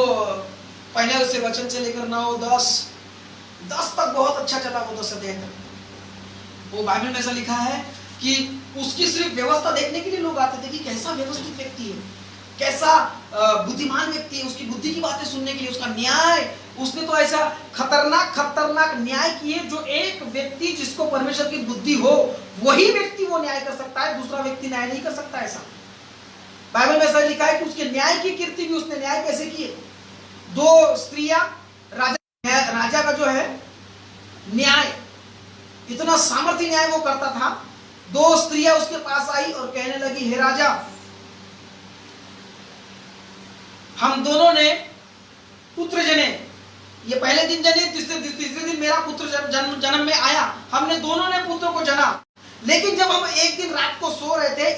पहले से वचन से लेकर 9, 10 तक बहुत अच्छा चला वो 10 अध्याय तक। वो बाइबल में ऐसा लिखा है कि उसकी सिर्फ व्यवस्था देखने के लिए लोग आते थे कि कैसा व्यवस्थित व्यक्ति है, कैसा बुद्धिमान व्यक्ति है, उसकी बुद्धि की बातें सुनने के लिए, उसका न्याय, उसने तो ऐसा खतरनाक न्याय किए जो एक व्यक्ति जिसको परमेश्वर की बुद्धि हो वही व्यक्ति वो न्याय कर सकता है, दूसरा व्यक्ति न्याय नहीं कर सकता। ऐसा बाइबल में ऐसा लिखा है कि उसके न्याय की कीर्ति भी, उसने न्याय कैसे किए। 2 स्त्रियां, राजा का जो है न्याय, इतना सामर्थ्य न्याय वो करता था। 2 स्त्रियां उसके पास आई और कहने लगी, हे राजा, हम दोनों ने पुत्र जने, ये पहले दिन जने, तीसरे दिन मेरा पुत्र जन्म में आया, हमने दोनों ने पुत्र को जना। लेकिन जब हम एक दिन रात को सो रहे थे,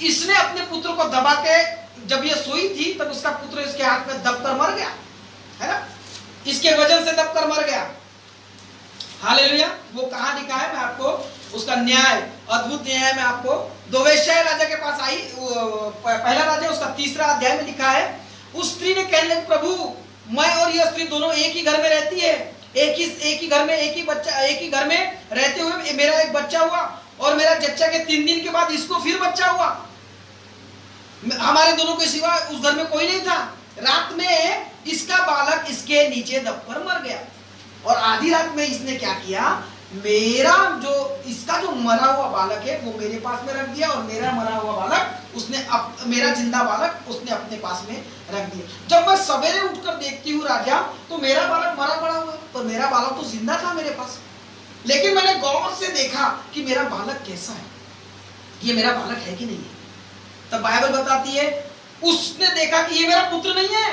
इसने अपने पुत्र को दबा के जब ये सोई थी तब उसका पुत्र इसके हाथ में दबकर मर गया, है ना, इसके वजन से दबकर मर गया। हालेलुया। वो कहां लिखा है, मैं आपको उसका न्याय, अद्भुत न्याय में आपको दो वेश्याएं राजा के पास आई, पहला राजा उसका 3 अध्याय में लिखा है, उस स्त्री ने कहने लगी, प्रभु मैं और यह स्त्री दोनों एक ही घर में रहती है, एक ही घर में एक ही घर में रहते हुए मेरा एक बच्चा हुआ और मेरा जच्चा के 3 दिन के बाद इसको फिर बच्चा हुआ। हमारे दोनों के सिवा उस घर में कोई नहीं था। रात में इसका बालक इसके नीचे दबकर मर गया और आधी रात में इसने क्या किया, इसका जो मरा हुआ बालक है वो मेरे पास में रख दिया और मेरा मरा हुआ बालक मेरा जिंदा बालक उसने अपने पास में रख दिया। जब मैं सवेरे उठकर देखती हूँ राजा, तो मेरा बालक मरा पड़ा हुआ है, पर मेरा बालक तो जिंदा था मेरे पास। लेकिन मैंने गौर से देखा कि मेरा बालक कैसा है, ये मेरा बालक है कि नहीं है। तब बाइबल बताती है उसने देखा कि ये मेरा पुत्र नहीं है,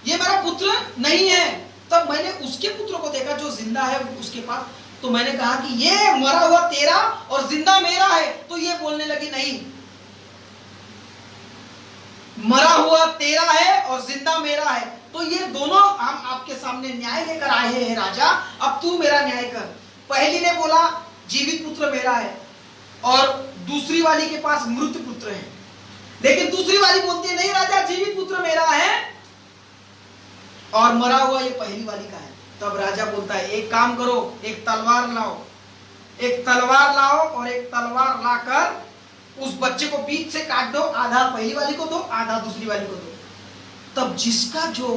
ये मेरा पुत्र नहीं है। तब मैंने उसके पुत्र को देखा जो जिंदा है उसके पास, तो मैंने कहा कि ये मरा हुआ तेरा और जिंदा मेरा है। तो ये बोलने लगी, नहीं, मरा हुआ तेरा है और जिंदा मेरा है, तो ये दोनों हम आपके सामने न्याय लेकर आए हैं राजा, अब तू मेरा न्याय कर। पहली ने बोला जीवित पुत्र मेरा है और दूसरी वाली के पास मृत पुत्र है, लेकिन दूसरी वाली बोलती है, नहीं राजा, जीवित पुत्र मेरा है और मरा हुआ ये पहली वाली का है। तब राजा बोलता है, एक काम करो, एक तलवार लाओ और एक तलवार लाकर उस बच्चे को बीच से काट दो, आधा पहली वाली को दो, आधा दूसरी वाली को दो। तब जिसका जो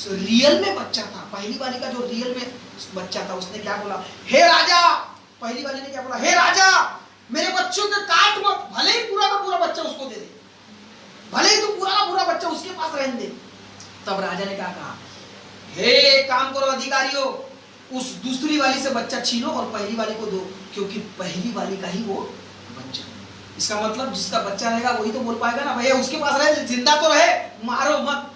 रियल में बच्चा था, पहली वाली का जो रियल में बच्चा था, उसने क्या बोला, हे राजा, पहली वाली ने क्या बोला, हे राजा, मेरे बच्चों के काट मत, भले ही पूरा का पूरा बच्चा उसको दे दे, भले ही तू पूरा का पूरा बच्चा उसके पास रहने दे। तब राजा ने क्या कहा, हे काम करो अधिकारियों, उस दूसरी वाली से बच्चा छीनो और पहली वाली को दो, क्योंकि पहली वाली का ही वो बच्चा। इसका मतलब जिसका बच्चा रहेगा वही तो बोल पाएगा ना, भैया उसके पास रहे, जिंदा तो रहे, मारो मत।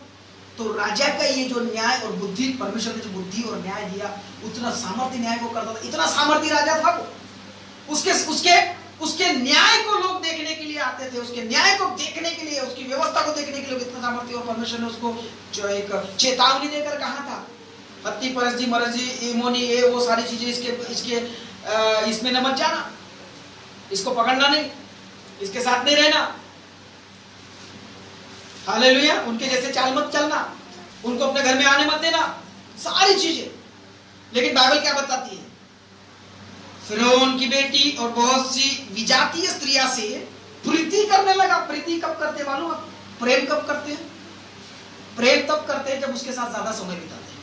तो राजा का ये जो न्याय और बुद्धि, परमेश्वर ने जो बुद्धि और न्याय दिया, उतना सामर्थ्य न्याय वो करता था, इतना सामर्थ्य राजा था वो। उसके न्याय को लोग देखने के लिए आते थे, उसके न्याय को देखने के लिए, उसकी व्यवस्था को देखने के लिए इतना सामर्थ्य। और परमेश्वर ने उसको जो एक चेतावनी देकर कहा था, हत्ती परसजी मरजी इमोनी ये वो सारी चीजें इसमें न मत जाना, इसको पकड़ना नहीं, इसके साथ नहीं रहना, हालेलुया, उनके जैसे चाल मत चलना, उनको अपने घर में आने मत देना, सारी चीजें। लेकिन बाइबल क्या बताती है, फिरौन की बेटी और बहुत सी विजातीय स्त्रियां से प्रीति करने लगा। प्रीति कब करते मालूम आप, प्रेम कब करते हैं, प्रेम तब करते हैं जब उसके साथ ज्यादा समय बिताते हैं।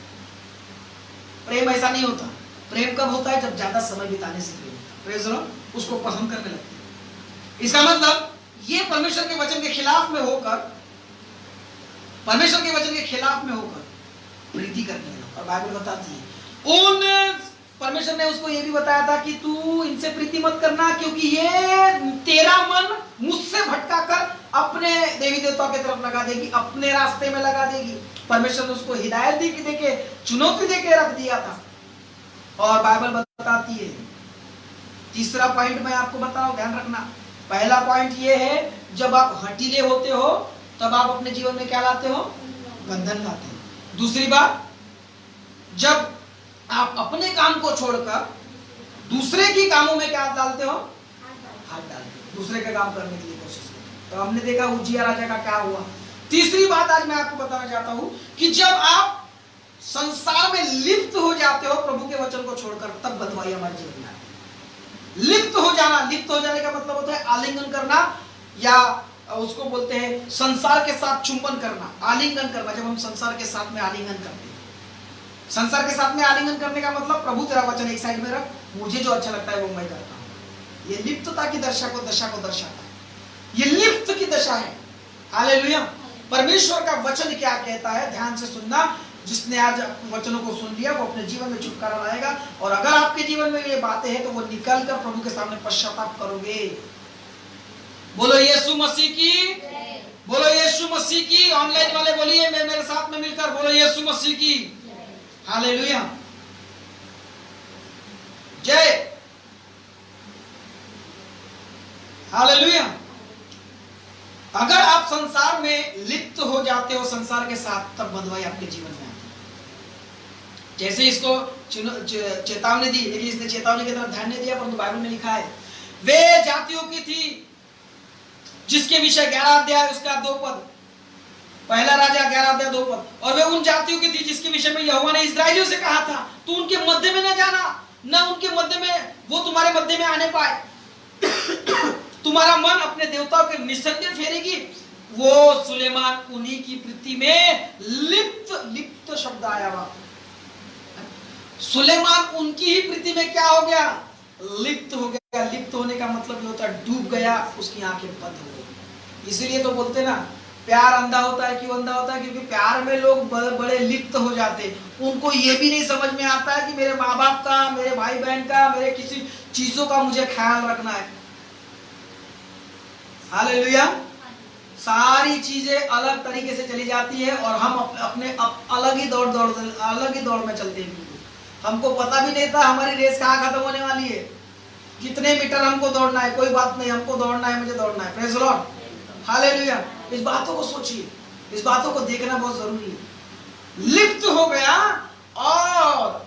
प्रेम ऐसा नहीं होता, प्रेम कब होता है, जब ज्यादा समय बिताने से प्रेम होता है। प्रेज़ लॉर्ड, उसको पसंद करने लगते हैं। इसका मतलब ये परमेश्वर के वचन के खिलाफ में होकर, परमेश्वर के वचन के खिलाफ में होकर प्रीति करने लगा। और बाइबल बताती है उन परमेश्वर ने उसको ये भी बताया था कि तू इनसे प्रीति मत करना, क्योंकि ये तेरा मन मुझसे भटका कर अपने देवी देवताओं की तरफ लगा देगी, अपने रास्ते में लगा देगी। परमेश्वर ने उसको हिदायत दी कि देके, चुनौती देके रख दिया था। और बाइबल बताती है, तीसरा पॉइंट मैं आपको बताऊं, ध्यान रखना। पहला पॉइंट ये है, जब आप हठीले होते हो तब आप अपने जीवन में क्या लाते हो, बंधन लाते हो। दूसरी बात, जब आप अपने काम को छोड़कर दूसरे की कामों में क्या डालते हो, हाथ डालते हो, दूसरे का काम करने के लिए कोशिश करते हो। तो हमने देखा उज्जिया राजा का क्या हुआ। तीसरी बात आज मैं आपको बताना चाहता हूं कि जब आप संसार में लिप्त हो जाते हो प्रभु के वचन को छोड़कर, तब बदवाई हमारे जीवन में आती है। लिप्त हो जाना, लिप्त हो जाने का मतलब होता है आलिंगन करना, या उसको बोलते हैं संसार के साथ चुंबन करना, आलिंगन करना। जब हम संसार के साथ में आलिंगन करते हैं, संसार के साथ में आलिंगन करने का मतलब, प्रभु तेरा वचन एक साइड में रख, मुझे जो अच्छा लगता है वो मैं करता हूं। ये लिप्तता की दशा को दर्शाता है, ये लिप्त की दशा है। हालेलुया। परमेश्वर का वचन क्या कहता है, ध्यान से सुनना। जिसने आज वचनों को सुन लिया वो अपने जीवन में छुटकारा लाएगा। और अगर आपके जीवन में ये बातें हैं तो वो निकल कर प्रभु के सामने पश्चाताप करोगे। बोलो यीशु मसीह की, बोलो यीशु मसीह की। ऑनलाइन वाले बोलिए मेरे साथ में मिलकर, बोलो यीशु मसीह की। हालेलुया, जय, हालेलुया। अगर आप संसार में लिप्त हो जाते हो संसार के साथ, तब बंधुआई आपके जीवन में आती है। जैसे इसको चेतावनी दी, लेकिन इसने चेतावनी की तरफ ध्यान नहीं दिया, परंतु बाइबल में लिखा है वे जातियों की थी जिसके विषय 11 अध्याय उसका 2 पद, पहला राजा 11 अध्याय 2 पद, और वे उन जातियों की थी जिसके विषय में यहोवा ने इस्राएलियों से कहा था तू उनके मध्य में न जाना, न उनके मध्य में वो तुम्हारे मध्य में आने पाए। तुम्हारा मन अपने देवताओं के निसंदेह फेरेगी। वो सुलेमान उन्हीं की प्रीति में लिप्त शब्द आया हुआ, सुलेमान उनकी ही प्रीति में क्या हो गया, लिप्त हो गया। लिप्त होने का मतलब ये होता है डूब गया, उसकी आंखें बंद हो गई। इसीलिए तो बोलते ना प्यार अंधा होता है। क्यों अंधा होता है? क्योंकि प्यार में लोग बड़े लिप्त हो जाते हैं। उनको ये भी नहीं समझ में आता है कि मेरे माँ बाप का, मेरे भाई बहन का, मेरे किसी चीजों का मुझे ख्याल रखना है। हालेलुया। सारी चीजें अलग तरीके से चली जाती है और हम अपने अलग ही दौड़ में चलते हैं। हमको पता भी नहीं था हमारी रेस कहाँ खत्म होने वाली है, कितने मीटर हमको दौड़ना है। कोई बात नहीं, हमको दौड़ना है, मुझे दौड़ना है। Praise the Lord. हालेलुया। इस बातों को सोचिए, इस बातों को देखना बहुत जरूरी है। लिप्त हो गया और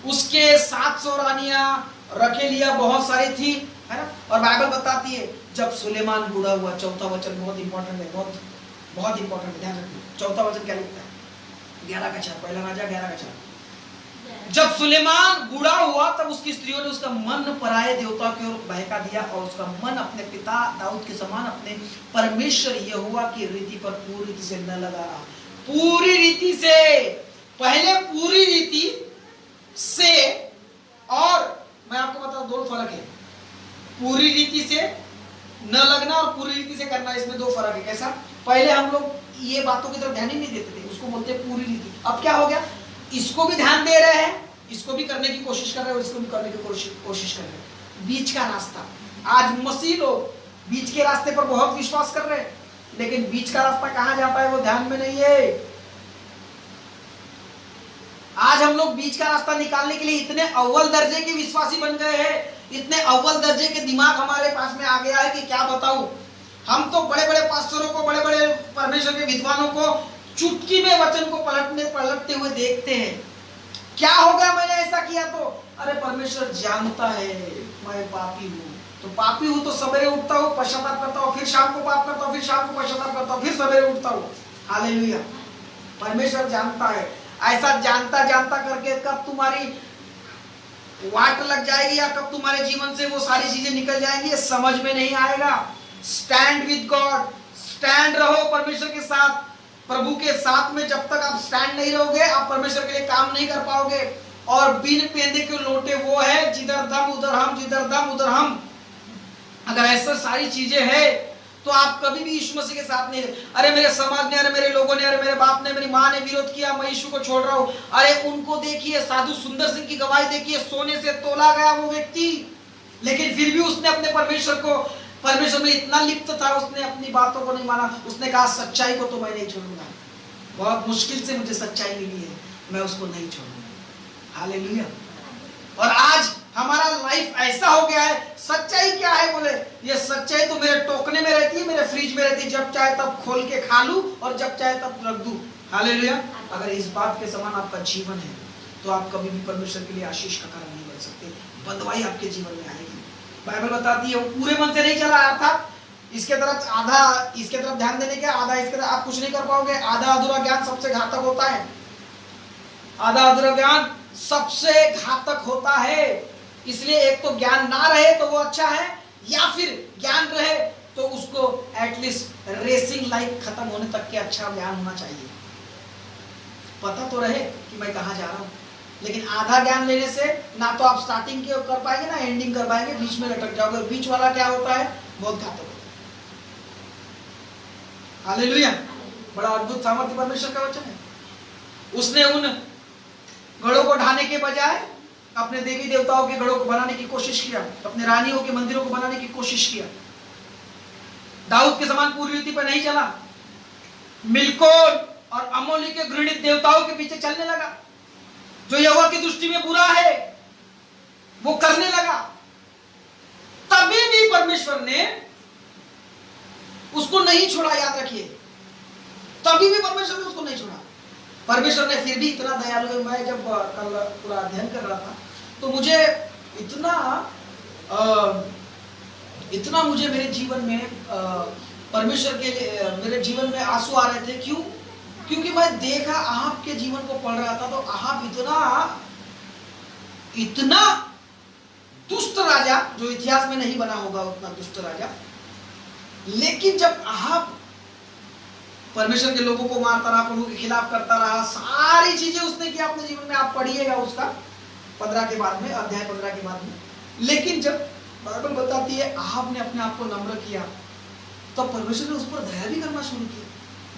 उसके 700 रानियां रखे लिया, बहुत सारी थी, है ना। और बाइबल बताती है जब सुलेमान बूढ़ा हुआ, चौथा वचन बहुत इंपॉर्टेंट है, बहुत इंपॉर्टेंट है, ध्यान रखिए। चौथा वचन क्या लिखता है? 11 का 4, पहला राजा 11 का 4। जब सुलेमान बूढ़ा हुआ तब उसकी स्त्रियों ने उसका मन पराये देवताओं की ओर बहका दिया और उसका मन अपने पिता दाऊद के समान अपने परमेश्वर यहोवा की रीति पर पूरी रीति से न लगा रहा। पूरी रीति से, पहले पूरी रीति से, और मैं आपको बताऊं 2 फर्क है। पूरी रीति से न लगना और पूरी रीति से करना, इसमें 2 फर्क है। कैसा? पहले हम लोग ये बातों की तरफ ध्यान ही नहीं देते थे, उसको बोलते पूरी रीति। अब क्या हो गया, इसको भी ध्यान दे रहे हैं, इसको भी करने की कोशिश कर रहे हैं, इसको भी करने की कोशिश कर रहे हैं। बीच का रास्ता, आज मसीह लोग बीच के रास्ते पर बहुत विश्वास कर रहे हैं, लेकिन बीच का रास्ता कहां जाता है वो ध्यान में नहीं है। आज हम लोग बीच का रास्ता निकालने के लिए इतने अव्वल दर्जे के विश्वासी बन गए हैं, इतने अव्वल दर्जे के दिमाग हमारे पास में आ गया है कि क्या बताऊं। हम तो बड़े बड़े पास्टरों को, बड़े बड़े परमेश्वर के विद्वानों को चुटकी में वचन को पलटते हुए देखते हैं। क्या होगा मैंने ऐसा किया तो? अरे परमेश्वर जानता है मैं पापी हूँ, तो पापी हूँ तो सवेरे उठता हूँ, पश्चाताप करता हूँ, फिर शाम को पाप करता हूँ, फिर शाम को पश्चाताप करता हूँ, फिर सवेरे उठता हूँ। हालेलुया। परमेश्वर जानता है। ऐसा जानता जानता करके कब तुम्हारी वाट लग जाएगी या कब तुम्हारे जीवन से वो सारी चीजें निकल जाएंगी, समझ में नहीं आएगा। स्टैंड विद गॉड, स्टैंड रहो परमेश्वर के साथ, प्रभु के साथ में। जब तक आप स्टैंड नहीं रहोगे, आप परमेश्वर के लिए काम नहीं कर पाओगे। और बिन पेंदे के लोटे वो है, जिधर दम उधर हम, जिधर दम उधर हम। अगर ऐसा सारी चीजें हैं तो आप कभी भी यीशु मसीह के साथ नहीं रहे। अरे मेरे समाज ने, अरे मेरे लोगों ने, अरे मेरे बाप ने, मेरी माँ ने विरोध किया, मैं यीशु को छोड़ रहा हूँ। अरे उनको देखिए, साधु सुंदर सिंह की गवाही देखिए, सोने से तोला गया वो व्यक्ति, लेकिन फिर भी उसने अपने परमेश्वर में इतना लिप्त था, उसने अपनी बातों को नहीं माना। उसने कहा सच्चाई को तो मैं नहीं छोड़ूंगा, बहुत मुश्किल से मुझे सच्चाई मिली है, मैं उसको नहीं छोड़ूंगा। हालेलुया। और आज हमारा लाइफ ऐसा हो गया है, सच्चाई क्या है बोले, ये सच्चाई तो मेरे टोकने में रहती है, मेरे फ्रिज में रहती है, जब चाहे तब खोल के खा लूं और जब चाहे तब रख दूं। हालेलुया। अगर इस बात के समान आपका जीवन है तो आप कभी भी परमेश्वर के लिए आशीष का कारण नहीं बन सकते। बंधुआई आपके जीवन में आएगी। बाइबल बताती है वो पूरे मन से नहीं चला, अर्थात इसके तरफ आधा, इसके तरफ ध्यान देने के आधा इसके तरफ, आप कुछ नहीं कर पाओगे। आधा अधूरा ज्ञान सबसे घातक होता है। आधा अधूरा ज्ञान सबसे घातक होता है। इसलिए एक तो ज्ञान ना रहे तो वो अच्छा है, या फिर ज्ञान रहे तो उसको एटलीस्ट रेसिंग लाइफ खत्म होने तक के अच्छा ज्ञान होना चाहिए। पता तो रहे कि मैं कहां जा रहा हूं, लेकिन आधा ज्ञान लेने से ना तो आप स्टार्टिंग कर पाएंगे ना एंडिंग कर पाएंगे, बीच में लटक जाओगे। बीच वाला क्या होता है, बहुत घातक होता है। हालेलुया। बड़ा अद्भुत सामर्थ्य परमेश्वर का वचन है। उसने उन गढ़ों को ढाने के बजाय अपने देवी देवताओं के गढ़ों को बनाने की कोशिश किया, अपने रानियों के मंदिरों को बनाने की कोशिश किया। दाऊद के समान पूरी रीति पर नहीं चला, मिलकोल और अमोली के घृणित देवताओं के पीछे चलने लगा। जो यहोवा की दृष्टि में बुरा है वो करने लगा। तभी भी परमेश्वर ने उसको नहीं छोड़ा, याद रखिए, तभी भी परमेश्वर ने उसको नहीं छोड़ा। परमेश्वर ने फिर भी इतना दयालु है। मैं जब कल पूरा अध्ययन कर रहा था तो मुझे इतना मुझे मेरे जीवन में परमेश्वर के मेरे जीवन में आंसू आ रहे थे। क्यों? क्योंकि मैं देखा, अहाब के जीवन को पढ़ रहा था तो अहाब इतना दुष्ट राजा, जो इतिहास में नहीं बना होगा उतना दुष्ट राजा, लेकिन जब अहाब परमेश्वर के लोगों को मारता रहा, प्रभु के खिलाफ करता रहा, सारी चीजें उसने किया अपने जीवन में, आप पढ़िएगा उसका 15 के बाद में, अध्याय 15 के बाद में। लेकिन जब बाइबल बताती है अहाब ने अपने आप को नम्र किया, तो परमेश्वर ने उस पर दया भी करना शुरू किया।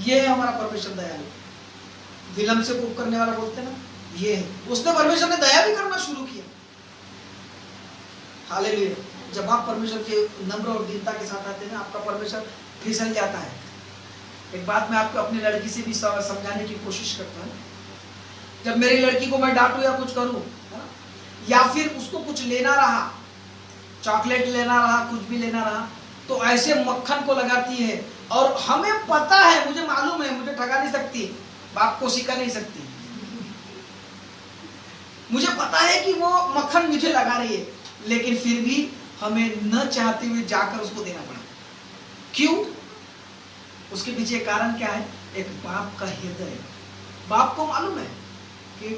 ये है हमारा परमेश्वर दयालु, विलंब से कोप करने वाला बोलते हैं ना, ये है। उसने परमेश्वर ने दया भी करना शुरू किया। हालेलुया। जब आप परमेश्वर के नम्र और दीनता के साथ आते हैं ना, आपका परमेश्वर फिसल जाता है। एक बात मैं आपको अपनी लड़की से भी समझाने की कोशिश करता हूँ। जब मेरी लड़की को मैं डांटू या कुछ करूं, या फिर उसको कुछ लेना रहा, चॉकलेट लेना रहा, कुछ भी लेना रहा, तो ऐसे मक्खन को लगाती है। और हमें पता है, मुझे मालूम है, मुझे ठगा नहीं सकती, बाप को सिखा नहीं सकती। मुझे पता है कि वो मक्खन मुझे लगा रही है, लेकिन फिर भी हमें न चाहते हुए जाकर उसको देना पड़ा। क्यों? उसके पीछे कारण क्या है? एक बाप का हृदय। बाप को मालूम है कि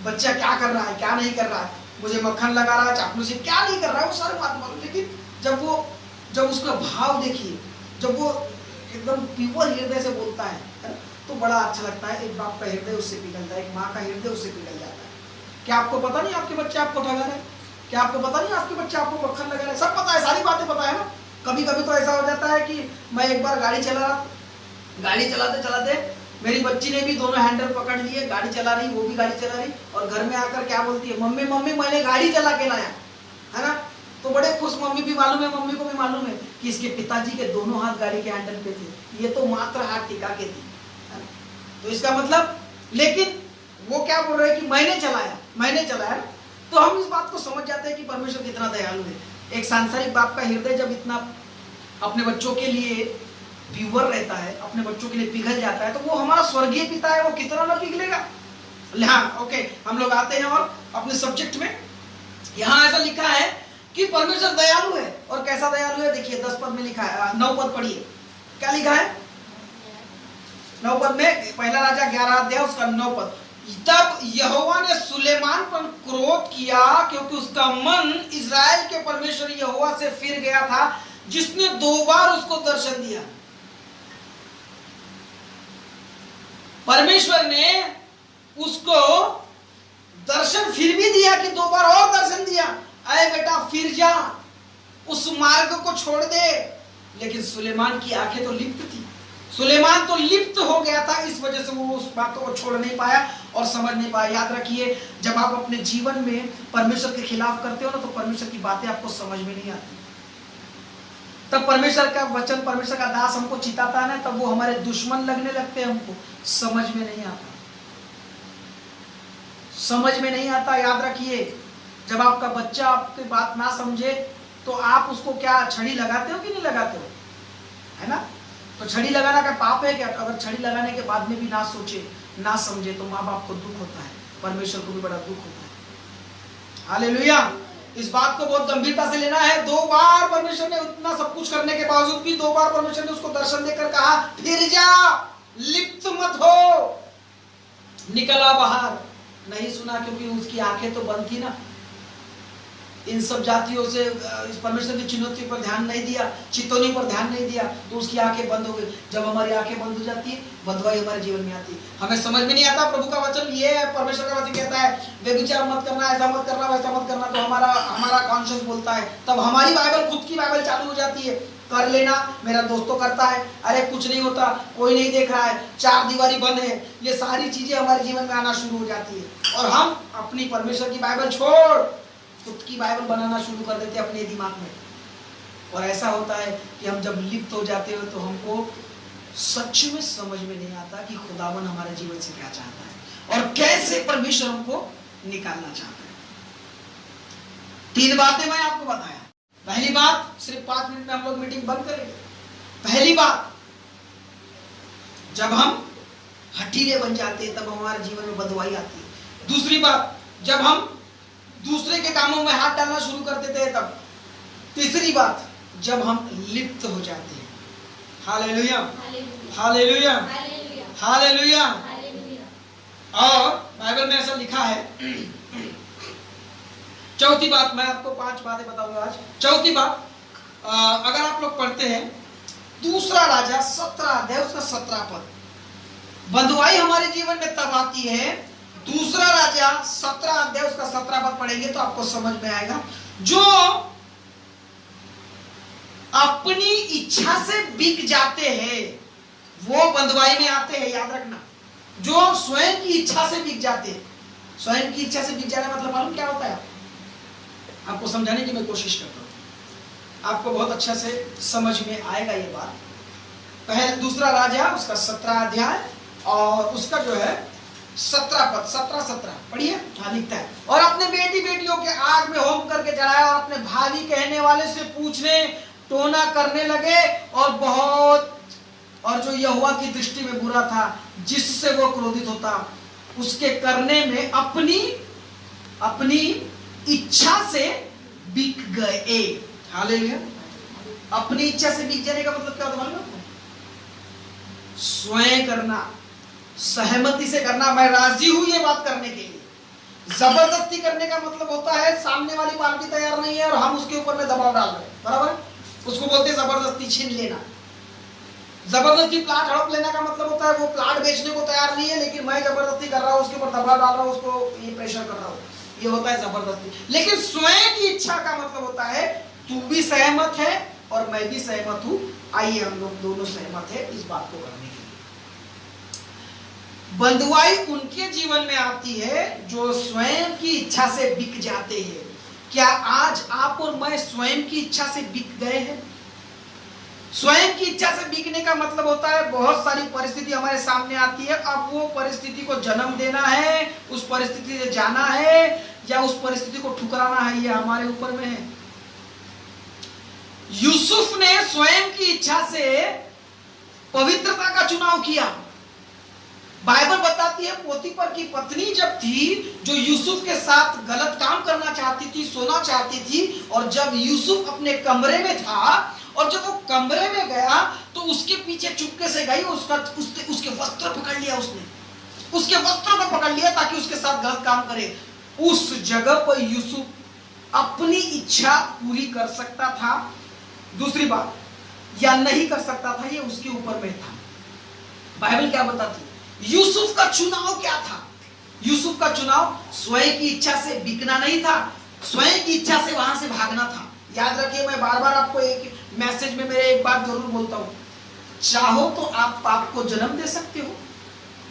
बच्चा क्या कर रहा है, क्या नहीं कर रहा है, मुझे मक्खन लगा रहा है, चापलूसी क्या नहीं कर रहा है, वो सारे बात मालूम। लेकिन जब उसका भाव देखिए, जब वो एकदम प्योर हृदय से बोलता है तो बड़ा अच्छा लगता है। एक बाप का हृदय उससे पिघलता है, एक माँ का हृदय उससे पिघल जाता है। क्या आपको पता नहीं आपके बच्चे आपको ठगा रहे हैं? क्या आपको पता नहीं आपके बच्चे आपको मक्खन लगा रहे हैं? सब पता है, सारी बातें पता है ना। कभी कभी तो ऐसा हो जाता है कि मैं एक बार गाड़ी चलाते चलाते मेरी बच्ची ने भी दोनों हैंडल पकड़ लिए, गाड़ी चला रही, वो भी गाड़ी चला रही, और घर में आकर क्या बोलती है, मम्मी मम्मी मैंने गाड़ी चला के लाया, है ना। तो बड़े खुश, मम्मी भी मालूम है, मम्मी को भी मालूम है कि इसके पिताजी के दोनों हाथ गाड़ी के हैंडल पे थे, ये तो मात्र हाथ टिका के थी, है ना? तो इसका मतलब, लेकिन वो क्या बोल रहे हैं कि मैंने चलाया। तो हम इस बात को समझ जाते हैं कि परमेश्वर कितना दयालु है। एक सांसारिक बाप का हृदय जब इतना अपने बच्चों के लिए प्योर रहता है, अपने बच्चों के लिए पिघल जाता है, तो वो हमारा स्वर्गीय पिता है, वो कितना ना पिघलेगा। हाँ, ओके, हम लोग आते हैं और अपने सब्जेक्ट में। यहाँ ऐसा लिखा है कि परमेश्वर दयालु है। और कैसा दयालु है? देखिए 10 पद में लिखा है, 9 पद पढ़िए, क्या लिखा है 9 पद में, पहला राजा 11 अध्याय उसका 9 पद। तब यहोवा ने सुलेमान पर क्रोध किया, क्योंकि उसका मन इस्राएल के परमेश्वर यहोवा से फिर गया था, जिसने 2 बार उसको दर्शन दिया। परमेश्वर ने उसको दर्शन फिर भी दिया कि 2 बार और दर्शन दिया, अरे बेटा फिर जा, उस मार्ग को छोड़ दे। लेकिन सुलेमान की आंखें तो लिप्त थी, सुलेमान तो लिप्त हो गया था, इस वजह से वो उस बातों को छोड़ नहीं पाया और समझ नहीं पाया। याद रखिए, जब आप अपने जीवन में परमेश्वर के खिलाफ करते हो ना, तो परमेश्वर की बातें आपको समझ में नहीं आती। तब परमेश्वर का वचन, परमेश्वर का दास हमको चिताता है ना, तब वो हमारे दुश्मन लगने लगते हैं, हमको समझ में नहीं आता, समझ में नहीं आता। याद रखिए, जब आपका बच्चा आपकी बात ना समझे तो आप उसको क्या छड़ी लगाते हो कि नहीं लगाते हो, है ना। तो छड़ी लगाना का पाप है क्या? अगर छड़ी लगाने के बाद में भी ना सोचे, ना समझे, तो माँ बाप को दुख होता है, परमेश्वर को भी बड़ा दुख होता है। हालेलुया। इस बात को बहुत गंभीरता से लेना है। 2 बार परमेश्वर ने उतना सब कुछ करने के बावजूद भी 2 बार परमेश्वर ने उसको दर्शन देकर कहा, फिर जा, लिप्त मत हो, निकला बाहर। नहीं सुना, क्योंकि उसकी आंखें तो बंद थी ना। इन सब जातियों से इस परमेश्वर की चुनौती पर ध्यान नहीं दिया, चितौनी पर ध्यान नहीं दिया, तो उसकी आंखें बंद हो गई। जब हमारी आंखें बंद हो जाती है, बंधुआई हमारे जीवन में आती है, हमें समझ में नहीं आता। प्रभु का वचन ये है, परमेश्वर का वचन कहता है व्यभिचार मत करना, ऐसा मत करना, वैसा मत करना, तो हमारा कॉन्शियस बोलता है। तब हमारी बाइबल, खुद की बाइबल चालू हो जाती है, कर लेना, मेरा दोस्त तो करता है, अरे कुछ नहीं होता, कोई नहीं देख रहा है, 4 दीवारी बंद है, ये सारी चीजें हमारे जीवन में आना शुरू हो जाती है। और हम अपनी परमेश्वर की बाइबल छोड़ खुद की बाइबल बनाना शुरू कर देते हैं अपने दिमाग में। और ऐसा होता है कि हम जब लिप्त हो जाते हो तो हमको सच में समझ में नहीं आता कि खुदावन हमारे जीवन से क्या चाहता है और कैसे परमेश्वर हमको निकालना चाहता है। 3 बातें मैं आपको बताया। पहली बात, सिर्फ 5 मिनट में हम लोग मीटिंग बंद करेंगे। पहली बात, जब हम हठीले बन जाते हैं तब हमारे जीवन में बदवाई आती है। दूसरी बात, जब हम दूसरे के कामों में हाथ डालना शुरू कर देते हैं तब। तीसरी बात, जब हम लिप्त हो जाते हैं। Hallelujah, hallelujah, hallelujah. और बाइबल में ऐसा लिखा है। चौथी बात, मैं आपको 5 बातें बताऊंगा आज। चौथी बात, अगर आप लोग पढ़ते हैं दूसरा राजा 17 अध्याय उसका 17 पद, बंधुआई हमारे जीवन में तब आती है। दूसरा राजा 17 अध्याय उसका 17 पद पढ़ेंगे तो आपको समझ में आएगा। जो अपनी इच्छा से बिक जाते हैं वो बंधुआई में आते हैं, याद रखना। जो स्वयं की इच्छा से बिक जाते हैं, स्वयं की इच्छा से बिक जाना मतलब मालूम क्या होता है? आपको समझाने की मैं कोशिश करता हूं, आपको बहुत अच्छा से समझ में आएगा ये बात। पहले दूसरा राजा उसका 17 अध्याय और उसका जो है 17 पद, 17 पढ़िए। हाँ, लिखता है, और अपने बेटी बेटियों के आग में होम करके जलाया और अपने भावी कहने वाले से पूछने टोना करने लगे और जो यहोवा की दृष्टि में बुरा था, जिससे वो क्रोधित होता, उसके करने में अपनी इच्छा से बिक गए। हालेलुया। अपनी इच्छा से बिक जाने का मतलब क्या होता है मालूम? स्वयं करना, सहमति से करना, मैं राजी हूं ये बात करने के लिए। जबरदस्ती करने का मतलब होता है सामने वाली पार्टी तैयार नहीं है और हम उसके ऊपर में दबाव डाल रहे हैं, बराबर? उसको बोलते हैं जबरदस्ती छीन लेना। जबरदस्ती प्लाट हड़प लेने का मतलब होता है वो प्लाट बेचने को तैयार नहीं है, लेकिन मैं जबरदस्ती कर रहा हूं, उसके ऊपर दबाव डाल रहा हूं, उसको ये प्रेशर कर रहा हूं, ये होता है जबरदस्ती। लेकिन स्वयं की इच्छा का मतलब होता है तू भी सहमत है और मैं भी सहमत हूं, आइए हम लोग दोनों सहमत है इस बात को करने के लिए। बंधुआई उनके जीवन में आती है जो स्वयं की इच्छा से बिक जाते हैं। क्या आज आप और मैं स्वयं की इच्छा से बिक गए हैं? स्वयं की इच्छा से बिकने का मतलब होता है बहुत सारी परिस्थिति हमारे सामने आती है, अब वो परिस्थिति को जन्म देना है, उस परिस्थिति से जाना है या उस परिस्थिति को ठुकराना है, ये हमारे ऊपर में है। यूसुफ ने स्वयं की इच्छा से पवित्रता का चुनाव किया। बाइबल बताती है पोतीफर की पत्नी जब थी, जो यूसुफ के साथ गलत काम करना चाहती थी, सोना चाहती थी, और जब यूसुफ अपने कमरे में था और जब वो कमरे में गया तो उसके पीछे चुपके से गई, उसके वस्त्र पकड़ लिया, उसके वस्त्र को पकड़ लिया ताकि उसके साथ गलत काम करे। उस जगह पर यूसुफ अपनी इच्छा पूरी कर सकता था, दूसरी बात, या नहीं कर सकता था, ये उसके ऊपर में था। बाइबल क्या बताती है? यूसुफ का चुनाव क्या था? यूसुफ का चुनाव स्वयं की इच्छा से बिकना नहीं था, स्वयं की इच्छा से वहां से भागना था। याद रखिए, मैं बार बार आपको एक मैसेज में मेरे एक बात जरूर बोलता हूं, चाहो तो आप पाप को जन्म दे सकते हो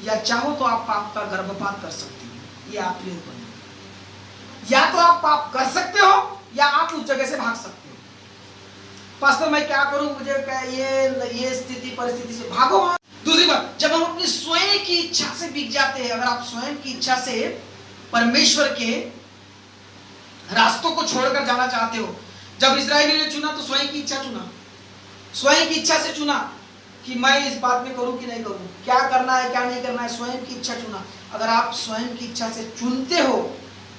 या चाहो तो आप पाप का गर्भपात कर सकते हो, ये आपके ऊपर है। या तो आप पाप कर सकते हो या आप उस जगह से भाग सकते हो। पास्टर मैं क्या करूं, मुझे ये स्थिति परिस्थिति से भागो। दूसरी बात, जब हम अपनी स्वयं की इच्छा से बिक जाते हैं, अगर आप स्वयं की इच्छा से परमेश्वर के रास्तों को छोड़कर जाना चाहते हो, जब इस्राएली ने चुना तो स्वयं की इच्छा चुना, स्वयं की इच्छा से चुना कि मैं इस बात में करूं कि नहीं करूं, क्या करना है क्या नहीं करना है, स्वयं की इच्छा चुना। अगर आप स्वयं की इच्छा से चुनते हो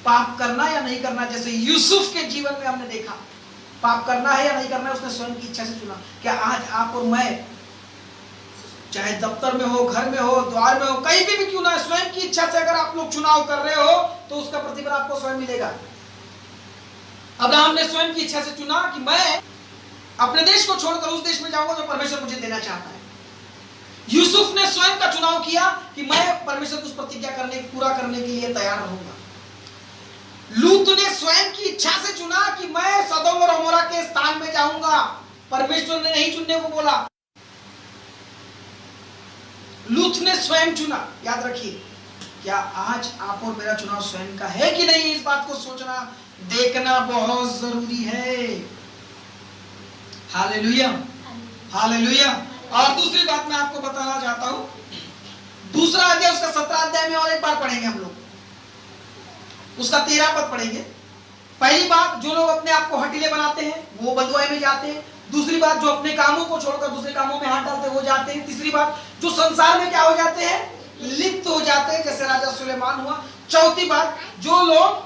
पाप करना या नहीं करना, जैसे यूसुफ के जीवन में हमने देखा पाप करना है या नहीं करना है, उसने स्वयं की इच्छा से चुना। क्या आज आप और मैं, चाहे दफ्तर में हो, घर में हो, द्वार में हो, कहीं भी क्यों ना है, स्वयं की इच्छा से अगर आप लोग चुनाव कर रहे हो तो उसका प्रतिफल आपको स्वयं मिलेगा। अब्राहम ने स्वयं की इच्छा से चुना कि मैं अपने देश को छोड़कर उस देश में जाऊंगा जो परमेश्वर मुझे देना चाहता है। यूसुफ ने स्वयं का चुनाव किया कि मैं परमेश्वर की उस प्रतिज्ञा पूरा करने के लिए तैयार रहूंगा। लूत ने स्वयं की इच्छा से चुना कि मैं सदोम और अमोरा के स्थान में जाऊंगा, परमेश्वर ने नहीं चुनने को बोला, लूत ने स्वयं चुना। याद रखिए, क्या आज आप और मेरा चुनाव स्वयं का है कि नहीं, इस बात को सोचना देखना बहुत जरूरी है। Hallelujah, hallelujah. और दूसरी बात मैं आपको बताना चाहता हूं, दूसरा अध्याय उसका 17 अध्याय में और एक बार पढ़ेंगे हम लोग, उसका 13 पद पढ़ेंगे। पहली बात, जो लोग अपने आप को हठीले बनाते हैं वो बंधुआई में जाते हैं। दूसरी बात, जो अपने कामों को छोड़कर दूसरे कामों में हाथ डालते वो जाते हैं। तीसरी बात, जो संसार में क्या हो जाते हैं, लिप्त हो जाते हैं, जैसे राजा सुलेमान हुआ। चौथी बात, जो लोग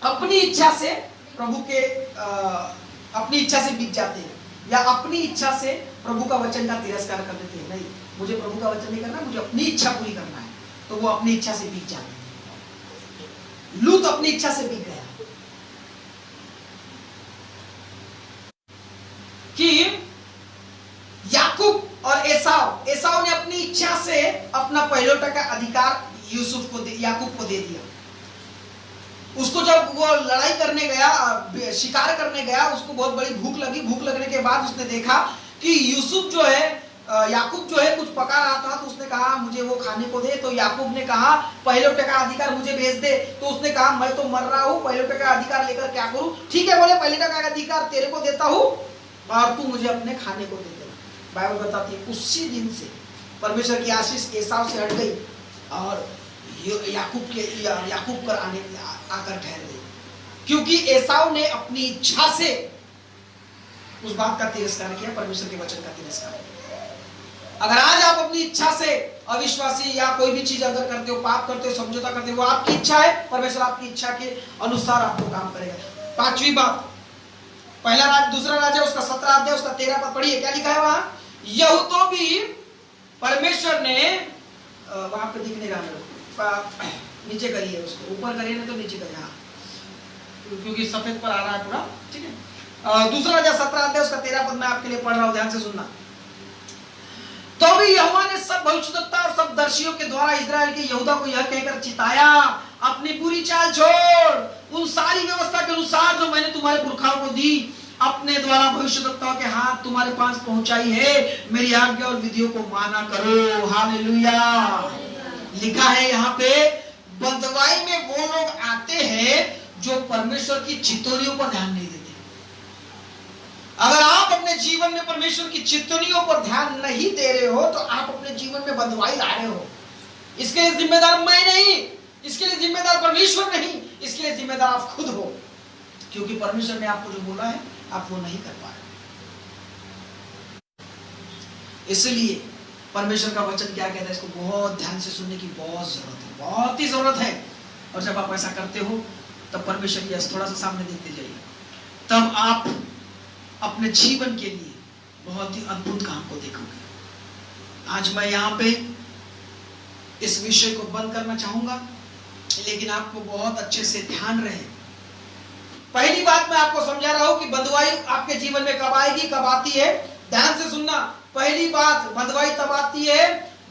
अपनी इच्छा से प्रभु के अपनी इच्छा से बिक जाते हैं, या अपनी इच्छा से प्रभु का वचन का तिरस्कार कर देते हैं। नहीं, मुझे प्रभु का वचन नहीं करना, मुझे अपनी इच्छा पूरी करना है, तो वो अपनी इच्छा से बिक जाते हैं। लूत अपनी इच्छा से बिक गया कि याकूब और एसाव ने अपनी इच्छा से अपना पहलोटा का अधिकार याकूब को दे दिया। उसको जब वो लड़ाई करने गया, शिकार करने गया, उसको बहुत बड़ी भूख लगी। भूख लगने के बाद उसने देखा कि यूसुफ जो है, याकूब जो है, कुछ पका रहा था, तो उसने कहा मुझे वो खाने को दे। तो याकूब ने कहा पहलोटे का अधिकार मुझे भेज दे। तो उसने कहा मैं तो मर रहा हूँ, पहलोटे का अधिकार लेकर क्या करूं? ठीक है, बोले पहलोटे का अधिकार तेरे को देता हूँ और तू मुझे अपने खाने को दे देना। बाइबल बताती है उसी दिन से परमेश्वर की आशीष एसाव से हट गई और याकूब पर आकर ठहर गई, क्योंकि एसाव ने अपनी इच्छा से उस बात का तिरस्कार किया, परमेश्वर के वचन का तिरस्कार किया। अगर आज आप अपनी इच्छा से अविश्वासी या कोई भी चीज अगर करते हो, पाप करते हो, समझौता करते हो, वो आपकी इच्छा है, परमेश्वर आपकी इच्छा के अनुसार आपको काम करेगा। पांचवी बात, पहला राज दूसरा राजा उसका 17 अध्याय उसका 13 पद पढ़िए, क्या लिखा है वहां? यहूदों भी परमेश्वर ने, वहां पे दिखने का नीचे करिए, उसको ऊपर करिए ना तो नीचे करिए, हाँ, क्योंकि सफेद पर आ रहा है पूरा, ठीक है। दूसरा राजा 17 अध्याय उसका 13 पद मैं आपके लिए पढ़ रहा हूं, ध्यान से सुनना। तो भी यहोवा ने सब भविष्यद्वक्ता और सब दर्शियों के द्वारा इस्राएल के यहूदा को यह कहकर चिताया, अपनी बुरी चाल छोड़, उन सारी व्यवस्था के अनुसार जो मैंने तुम्हारे पुरखाओं को दी, अपने द्वारा भविष्यद्वक्ताओं के हाथ तुम्हारे पास पहुंचाई है, मेरी आज्ञा और विधियों को माना करो। हालेलुया। लिखा है यहाँ पे, बंधुआई में वो लोग आते हैं जो परमेश्वर की चितौनियों पर ध्यान नहीं देते। अगर आप अपने जीवन में परमेश्वर की चितौनियों पर ध्यान नहीं दे रहे हो तो आप अपने जीवन में बंधुआई ला रहे हो। इसके लिए जिम्मेदार मैं नहीं, इसके लिए जिम्मेदार परमेश्वर नहीं, इसके लिए जिम्मेदार आप खुद हो, क्योंकि परमेश्वर ने आपको जो बोला है आप वो नहीं कर पा रहे। इसलिए परमेश्वर का वचन क्या कहता है, इसको बहुत ध्यान से सुनने की बहुत जरूरत है, बहुत ही जरूरत है। और जब आप ऐसा करते हो तब परमेश्वर की थोड़ा सा सामने देखते जाइए, तब आप अपने जीवन के लिए बहुत ही अद्भुत काम को देखोगे। आज मैं यहाँ पे इस विषय को बंद करना चाहूंगा, लेकिन आपको बहुत अच्छे से ध्यान रहे। पहली बात मैं आपको समझा रहा हूं कि बंधुआई आपके जीवन में कब आएगी, कब आती है। ध्यान से सुनना। पहली बात, बंधुआई तब आती है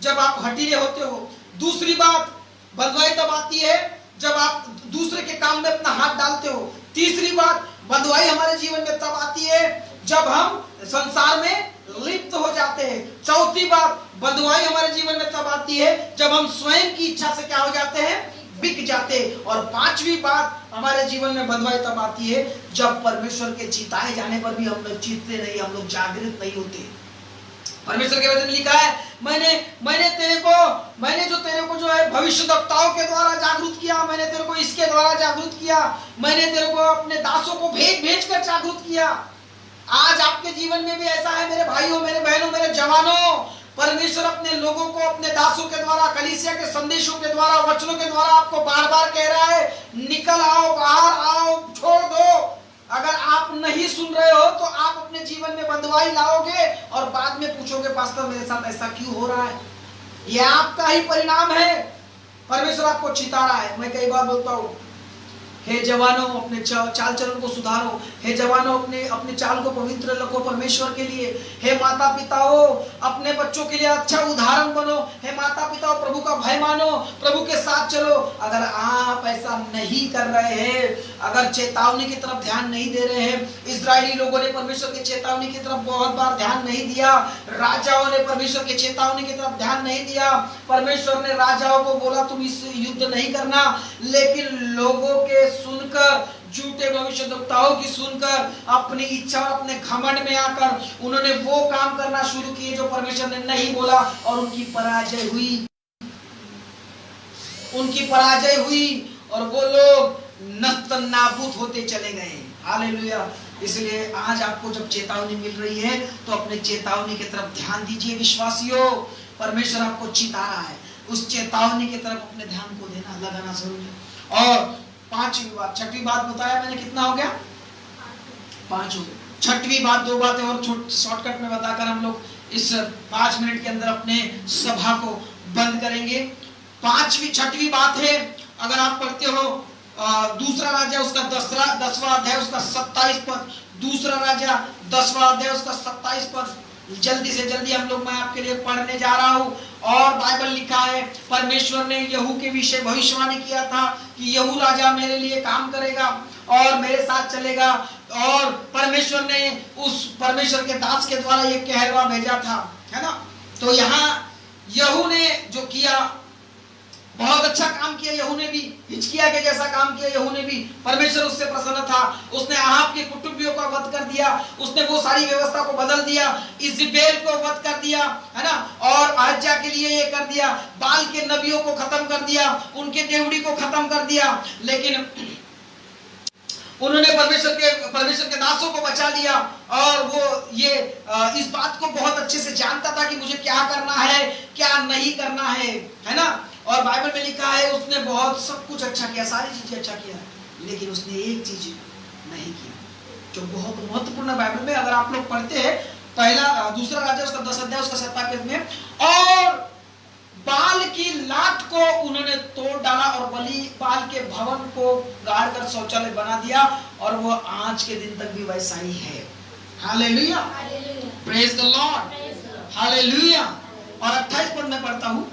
जब आप हठीले होते हो। दूसरी बात, बंधुआई तब आती है जब आप दूसरे के काम में अपना हाथ डालते हो। तीसरी बात, बंधुआई हमारे जीवन में तब आती है जब हम संसार में लिप्त हो जाते हैं। चौथी बात, बंधुआई हमारे जीवन में तब आती है जब हम स्वयं की इच्छा से क्या हो जाते हैं, बिक जाते। और पांचवी बात, हमारे जीवन में बंधुआई तब आती है जब परमेश्वर के चिताए जाने पर भी हम लोग चीतते नहीं, हम लोग जागृत नहीं होते। परमेश्वर के वचन में लिखा है, मैंने तेरे को जो है भविष्यद्वक्ताओं के द्वारा जागरूक किया, मैंने तेरे को इसके द्वारा जागरूक किया, मैंने तेरे को अपने दासों को भेज कर जागरूक किया। आज आपके जीवन में भी ऐसा है मेरे भाइयों, मेरे बहनों, मेरे जवानों। परमेश्वर अपने लोगों को अपने दासों के द्वारा, कलीसिया के संदेशों के द्वारा, वचनों के द्वारा आपको बार बार कह रहा है, निकल आओ, बाहर आओ, छोड़ दो। अगर आप नहीं सुन रहे हो तो आप अपने जीवन में बंधुआई लाओगे और बाद में पूछोगे, पास्टर मेरे साथ ऐसा क्यों हो रहा है। यह आपका ही परिणाम है। परमेश्वर आपको चिता रहा है। मैं कई बार बोलता हूँ, हे जवानों, अपने चाल चलन को सुधारो। हे जवानों, अपने चाल को पवित्र रखो परमेश्वर के लिए। हे माता पिताओं, अपने बच्चों के लिए अच्छा उदाहरण बनो। हे माता पिताओं, प्रभु का भय मानो, प्रभु के साथ चलो। अगर आप ऐसा नहीं कर रहे हैं, अगर चेतावनी की तरफ ध्यान नहीं दे रहे हैं, इजरायली लोगों ने परमेश्वर की चेतावनी की तरफ बहुत बार ध्यान नहीं दिया, राजाओं ने परमेश्वर की चेतावनी की तरफ ध्यान नहीं दिया। परमेश्वर ने राजाओं को बोला तुम इस युद्ध नहीं करना, लेकिन लोगों के सुनकर, झूठे भविष्यद्वक्ताओं की सुनकर, अपनी इच्छा और अपने घमंड में आकर उन्होंने वो काम करना शुरू किए जो परमेश्वर ने नहीं बोला, और उनकी पराजय हुई। और वो लोग नस्त नाबूद होते चले गए। हालेलुया। इसलिए आज आपको जब चेतावनी मिल रही है तो अपने चेतावनी की तरफ ध्यान दीजिए विश्वासियों। परमेश्वर आपको चिता रहा है, उस चेतावनी की तरफ अपने ध्यान को देना लगाना जरूरी है। और पांचवी बात, छठवीं बात बताया मैंने, कितना हो गया? 5 हो गए। छठवीं बात, 2 बातें और शॉर्टकट में बताकर हम लोग इस 5 मिनट के अंदर अपने सभा को बंद करेंगे। छठवीं बात है, अगर आप पढ़ते हो दूसरा राजा उसका 10वां अध्याय उसका 27 पद, दूसरा राजा 10वां अध्याय उसका 27 पद, जल्दी से जल्दी हम लोग, मैं आपके लिए पढ़ने जा रहा हूं। और बाइबल लिखा है, परमेश्वर ने यहू के विषय भविष्यवाणी किया था कि यहू राजा मेरे लिए काम करेगा और मेरे साथ चलेगा। और परमेश्वर ने उस परमेश्वर के दास के द्वारा ये कहलवा भेजा था, है ना। तो यहाँ यहू ने जो किया, बहुत अच्छा काम किया। यहू ने भी हिजकिय्याह के जैसा काम किया। यहू ने भी, परमेश्वर उससे प्रसन्न था। उसने अहाब के कुटुंबियों का वध कर दिया, उसने वो सारी व्यवस्था को बदल दिया, इज़बेल को वध कर दिया, है ना। और अहज्या के लिए ये कर दिया, बाल के नबियों को खत्म कर दिया, उनके देवड़ी को खत्म कर दिया। लेकिन उन्होंने परमेश्वर के दासों को बचा लिया। और वो ये इस बात को बहुत अच्छे से जानता था कि मुझे क्या करना है, क्या नहीं करना है ना। और बाइबल में लिखा है उसने बहुत सब कुछ अच्छा किया, सारी चीजें अच्छा किया, लेकिन उसने एक चीज नहीं किया जो बहुत महत्वपूर्ण है बाइबल में। अगर आप लोग पढ़ते हैं दूसरा राजा उसका 10 अध्याय उसका 27 में, और बाल की लाट को उन्होंने तोड़ डाला और बाल के भवन को गाड़ कर शौचालय बना दिया, और वो आज के दिन तक भी वैसा ही है। Hallelujah, praise the Lord, hallelujah. और 28 पद में पढ़ता हूं,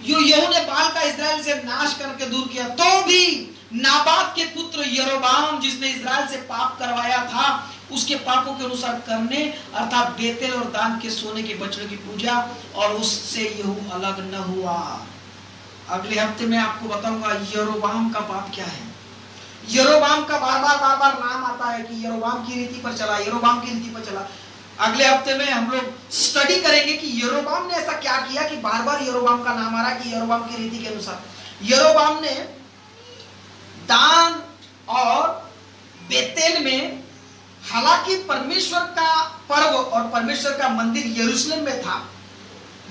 यहू ने बाल का इस्राएल से नाश करके दूर किया, तो भी नाबात के पुत्र यरोबाम जिसने इस्राएल से पाप करवाया था उसके पापों के अनुसार करने, अर्थात बेतेल और दान के सोने के बछड़े की पूजा, और उससे यहू अलग न हुआ। अगले हफ्ते में आपको बताऊंगा यरोबाम का पाप क्या है। यरोबाम का बार बार नाम आता है कि यरोबाम की रीति पर चला, यरोबाम की रीति पर चला। अगले हफ्ते में हम लोग स्टडी करेंगे कि यरोबाम ने ऐसा क्या किया कि बार बार यरोबाम का नाम आ रहा है कि यरोबाम की रीति के अनुसार। यरोबाम ने दान और बेतेल में, हालांकि परमेश्वर का पर्व और परमेश्वर का मंदिर यरूशलेम में था,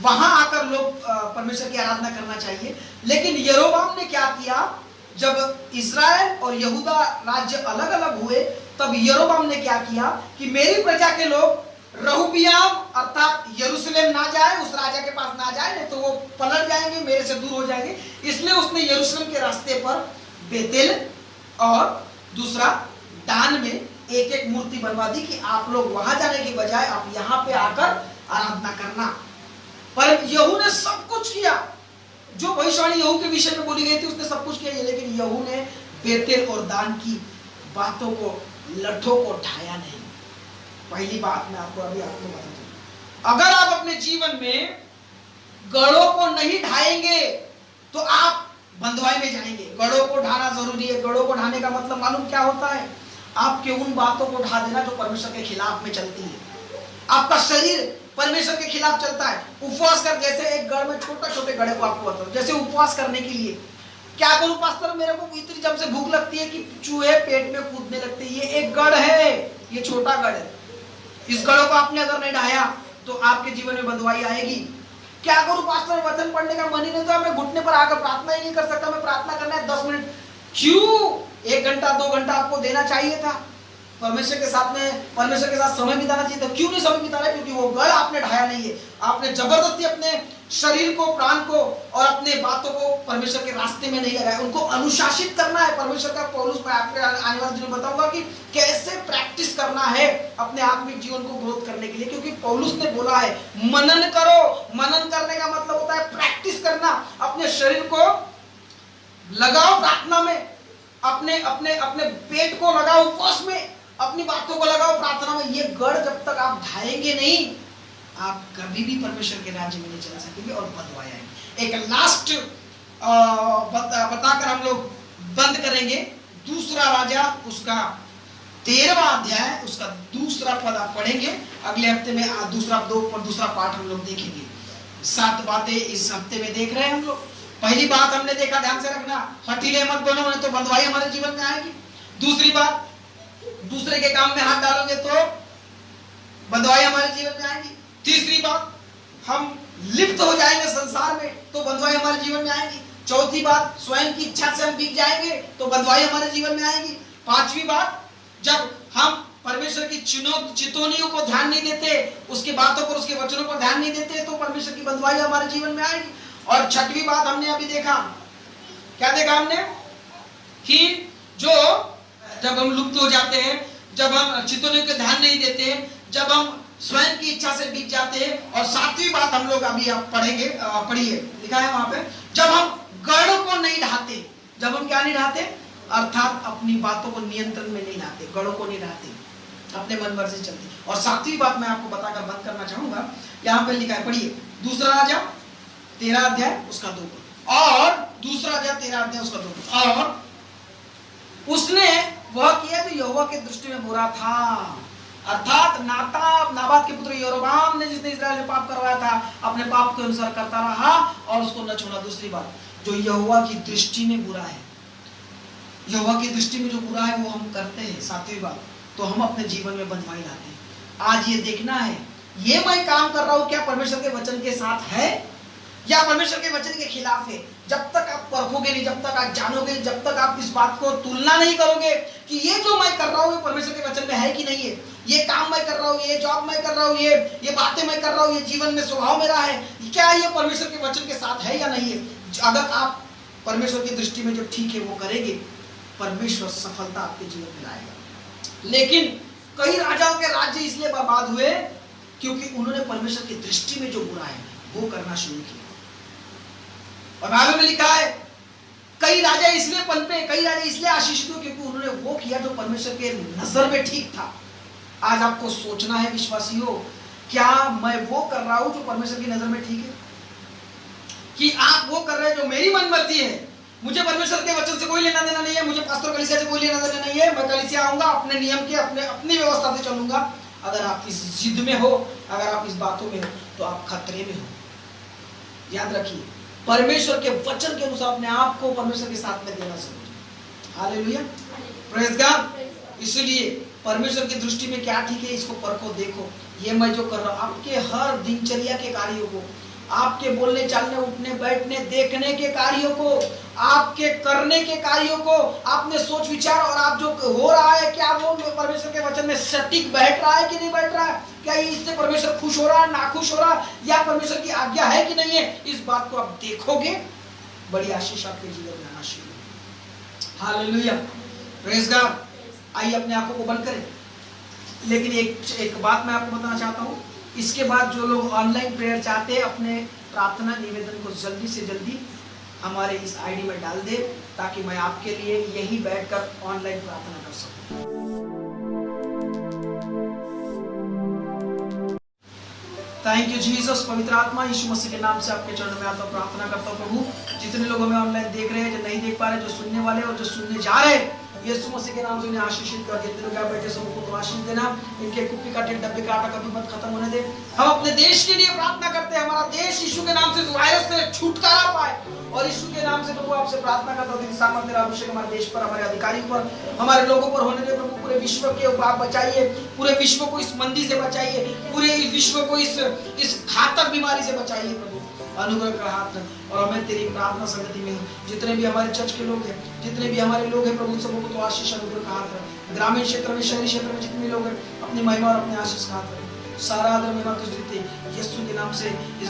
वहां आकर लोग परमेश्वर की आराधना करना चाहिए, लेकिन यरोबाम ने क्या किया, जब इस्राएल और यहूदा राज्य अलग अलग हुए तब यरोबाम ने क्या किया कि मेरी प्रजा के लोग रहुबियाम अर्थात यरूशलेम ना जाए, उस राजा के पास ना जाए, नहीं तो वो पलट जाएंगे, मेरे से दूर हो जाएंगे। इसलिए उसने यरूशलेम के रास्ते पर बेतेल और दूसरा दान में एक एक मूर्ति बनवा दी कि आप लोग वहां जाने के बजाय आप यहाँ पे आकर आराधना करना। पर यहू ने सब कुछ किया, जो भविष्यवाणी यहू के विषय में बोली गई थी उसने सब कुछ किया, लेकिन यहू ने बेतेल और दान की बातों को, लठों को ढाया नहीं। पहली बात मैं आपको अभी आपको बता दूं, अगर आप अपने जीवन में गढ़ों को नहीं ढाएंगे तो आप बंधुआई में जाएंगे। गढ़ों को ढाना जरूरी है। गढ़ों को ढाने का मतलब मालूम क्या होता है? आपके उन बातों को ढा देना जो परमेश्वर के खिलाफ में चलती है। आपका शरीर परमेश्वर के खिलाफ चलता है। उपवास कर, जैसे एक गढ़ में छोटे गढ़े को आपको बताओ, जैसे उपवास करने के लिए क्या करूं पास्टर, मेरे को इतनी जब से भूख लगती है कि चूहे पेट में कूदने लगते हैं। ये एक गढ़ है, ये छोटा गढ़ है। इस गढ़ को आपने अगर नहीं ढाया तो आपके जीवन में बंधुआई आएगी। क्या करूं पास्टर, वचन पढ़ने का मन ही नहीं था, मैं घुटने पर आकर प्रार्थना ही नहीं कर सकता, मैं प्रार्थना करना है 10 मिनट। क्यों? 1 घंटा 2 घंटा आपको देना चाहिए था परमेश्वर के साथ समय बिताना चाहिए था। क्यों नहीं समय बिता रहे? क्योंकि वो गढ़ आपने ढाया नहीं है। आपने जबरदस्ती अपने शरीर को, प्राण को और अपने बातों को परमेश्वर के रास्ते में नहीं लगाया। उनको अनुशासित करना है। परमेश्वर का पौलुस, मैं आपके आने वाले दिनों में बताऊंगा कि कैसे प्रैक्टिस करना है अपने आत्मिक जीवन को ग्रोथ करने के लिए, क्योंकि पौलुस ने बोला है मनन करो। मनन करने का मतलब होता है प्रैक्टिस करना। अपने शरीर को लगाओ प्रार्थना में, अपने पेट को लगाओ उपवास में, अपनी बातों को लगाओ प्रार्थना में। ये गढ़ जब तक आप ढाएंगे नहीं, आप कभी भी परमेश्वर के राज्य में नहीं चल सकेंगे और बंधुआई आएंगे। एक लास्ट बताकर हम लोग बंद करेंगे। दूसरा राजा उसका 13वां अध्याय उसका दूसरा पद आप पढ़ेंगे। अगले हफ्ते में दूसरा पाठ हम लोग देखेंगे। 7 बातें इस हफ्ते में देख रहे हैं हम लोग। पहली बात हमने देखा, ध्यान से रखना, हठीले मत बनो, नहीं तो बंधुआई हमारे जीवन में आएगी। दूसरी बात, दूसरे के काम में हाथ डालोगे तो बंधुआई हमारे जीवन में आएगी। तीसरी बात, हम लिप्त हो जाएंगे संसार में तो बंधुआई हमारे जीवन में आएगी। चौथी बात, स्वयं की इच्छा से हम बिक जाएंगे तो बंधुआई हमारे जीवन में आएगी। पांचवी बात, जब हम परमेश्वर की चितौनियों को ध्यान नहीं देते, उसकी बातों पर, उसके वचनों पर ध्यान नहीं देते, तो परमेश्वर की बंधुआई हमारे जीवन में आएगी। और छठवीं बात हमने अभी देखा, क्या देखा हमने, कि जो जब हम लुप्त हो जाते हैं, जब हम चितौनियों को ध्यान नहीं देते हैं, जब हम स्वयं की इच्छा से बिक जाते हैं। और सातवीं बात हम लोग अभी आप पढ़ेंगे, पढ़िए, लिखा है वहां पे, जब हम गढ़ को नहीं ढाते। जब हम क्या नहीं ढाते, अर्थात अपनी बातों को नियंत्रण में नहीं लाते, गढ़ों को नहीं ढाते, अपने मन मर्जी चलती। और सातवीं बात मैं आपको बताकर बंद करना चाहूंगा, यहाँ पे लिखा है, पढ़िए, दूसरा राजा 13 अध्याय उसका 2 पद, और दूसरा राजा 13 अध्याय उसका 2 पद, और उसने वह किया जो यहोवा के दृष्टि में बुरा था। अर्थात नाबात के पुत्र यरोबाम ने, जिसने इस्राएल में पाप करवाया था, अपने पाप के अनुसार करता रहा और उसको न छोड़ा। दूसरी बात, जो यहोवा की दृष्टि में बुरा है, यहोवा की दृष्टि में जो बुरा है वो हम करते हैं। सातवीं बात, तो हम अपने जीवन में बंधुआई लाते हैं। आज ये देखना है, ये मैं काम कर रहा हूं क्या परमेश्वर के वचन के साथ है या परमेश्वर के वचन के खिलाफ है। जब तक आप परखोगे नहीं, जब तक आप जानोगे, जब तक आप इस बात को तुलना नहीं करोगे कि ये जो मैं कर रहा हूँ परमेश्वर के वचन में है कि नहीं है, ये काम मैं कर रहा हूँ, ये जॉब मैं कर रहा हूँ, ये बातें मैं कर रहा हूँ, ये जीवन में स्वभाव मेरा है, क्या ये परमेश्वर के वचन के साथ है या नहीं है। अगर आप परमेश्वर की दृष्टि में जो ठीक है वो करेंगे, परमेश्वर सफलता आपके जीवन में लाएगा। लेकिन कई राजाओं के राज्य इसलिए बर्बाद हुए क्योंकि उन्होंने परमेश्वर की दृष्टि में जो बुरा है वो करना शुरू किया। और बाइबल में लिखा है, कई राजा इसलिए पनपे, कई राजा इसलिए आशीषित हुए क्योंकि उन्होंने वो किया जो परमेश्वर के नजर में ठीक था। आज आपको सोचना है विश्वासियों, क्या मैं वो कर रहा हूं जो परमेश्वर की नजर में ठीक है, कि आप वो कर रहे हैं जो मेरी मन मर्जी है। मुझे परमेश्वर के वचन से कोई लेना देना नहीं है, मुझे पास्टर कलीसिया से कोई लेना देना नहीं है, मैं कलीसिया आऊंगा, अपने नियम के, अपनी व्यवस्था से चलूंगा। अगर आप इस जिद में हो, अगर आप इस बातों में हो, तो आप खतरे में हो। याद रखिए, परमेश्वर के वचन के अनुसार अपने आप को परमेश्वर के साथ में देना जरूरी। Hallelujah, praise God. इसलिए परमेश्वर की दृष्टि में क्या ठीक है, इसको परखो, देखो। ये मैं जो कर रहा हूं, आपके हर दिनचर्या के कार्यों को, आपके बोलने चालने उठने बैठने देखने के कार्यों को, आपके करने के कार्यों को, आपने सोच विचार और आप जो हो रहा है, क्या वो परमेश्वर के वचन में सटीक बैठ रहा है कि नहीं बैठ रहा है, क्या ये इससे परमेश्वर खुश हो रहा है, नाखुश हो रहा है, या परमेश्वर की आज्ञा है कि नहीं है। इस बात को आप देखोगे, बड़ी आशीष आपके जीवन में आना शुरू। Hallelujah, praise God. आइए अपने आंखों को बंद करें। लेकिन एक बात मैं आपको बताना चाहता हूँ, इसके बाद जो लोग ऑनलाइन प्रेयर चाहते हैं, अपने प्रार्थना निवेदन को जल्दी से जल्दी हमारे इस आईडी में डाल दे, ताकि मैं आपके लिए यही बैठकर ऑनलाइन प्रार्थना कर सकूं। Thank you Jesus. पवित्र आत्मा, यीशु मसीह के नाम से आपके चरणों में आता हूं, प्रार्थना करता हूं प्रभु, जितने लोग हमें ऑनलाइन देख रहे हैं, जो नहीं देख पा रहे, जो सुनने वाले और जो सुनने जा रहे हैं, यीशु मसीह के नाम से इन्हें आशीषित कर। जितने लोग बैठे सबको तो आशीष देना, इनके कुप्पी का डब्बे का आटा कभी मत खत्म होने दे। हम अपने देश के लिए प्रार्थना करते हैं, हमारा देश यीशु के नाम से इस वायरस से छुटकारा पाए, और यीशु के नाम से प्रभु आपसे प्रार्थना करता हूं, सामर्थ तेरा अभिषेक हमारे देश पर, हमारे अधिकारियों पर, हमारे लोगों पर होने दे प्रभु। पूरे विश्व के आप बचाइए, पूरे विश्व को इस मंदी से बचाइए, पूरे विश्व को इस घातक बीमारी से बचाइए प्रभु। अनुग्रह का हाथ रख, और हमें तेरी प्रार्थना संगति में जितने भी हमारे चर्च के लोग हैं, जितने भी हमारे लोग हैं प्रभु, सबको तो आशीष अनुग्रह का हाथ रख। ग्रामीण क्षेत्र में, शहरी क्षेत्र में जितने लोग हैं, अपनी महिमा और अपने आशीष का हाथ रख। सारा आदर महिमा तुझे देते यीशु के नाम से इस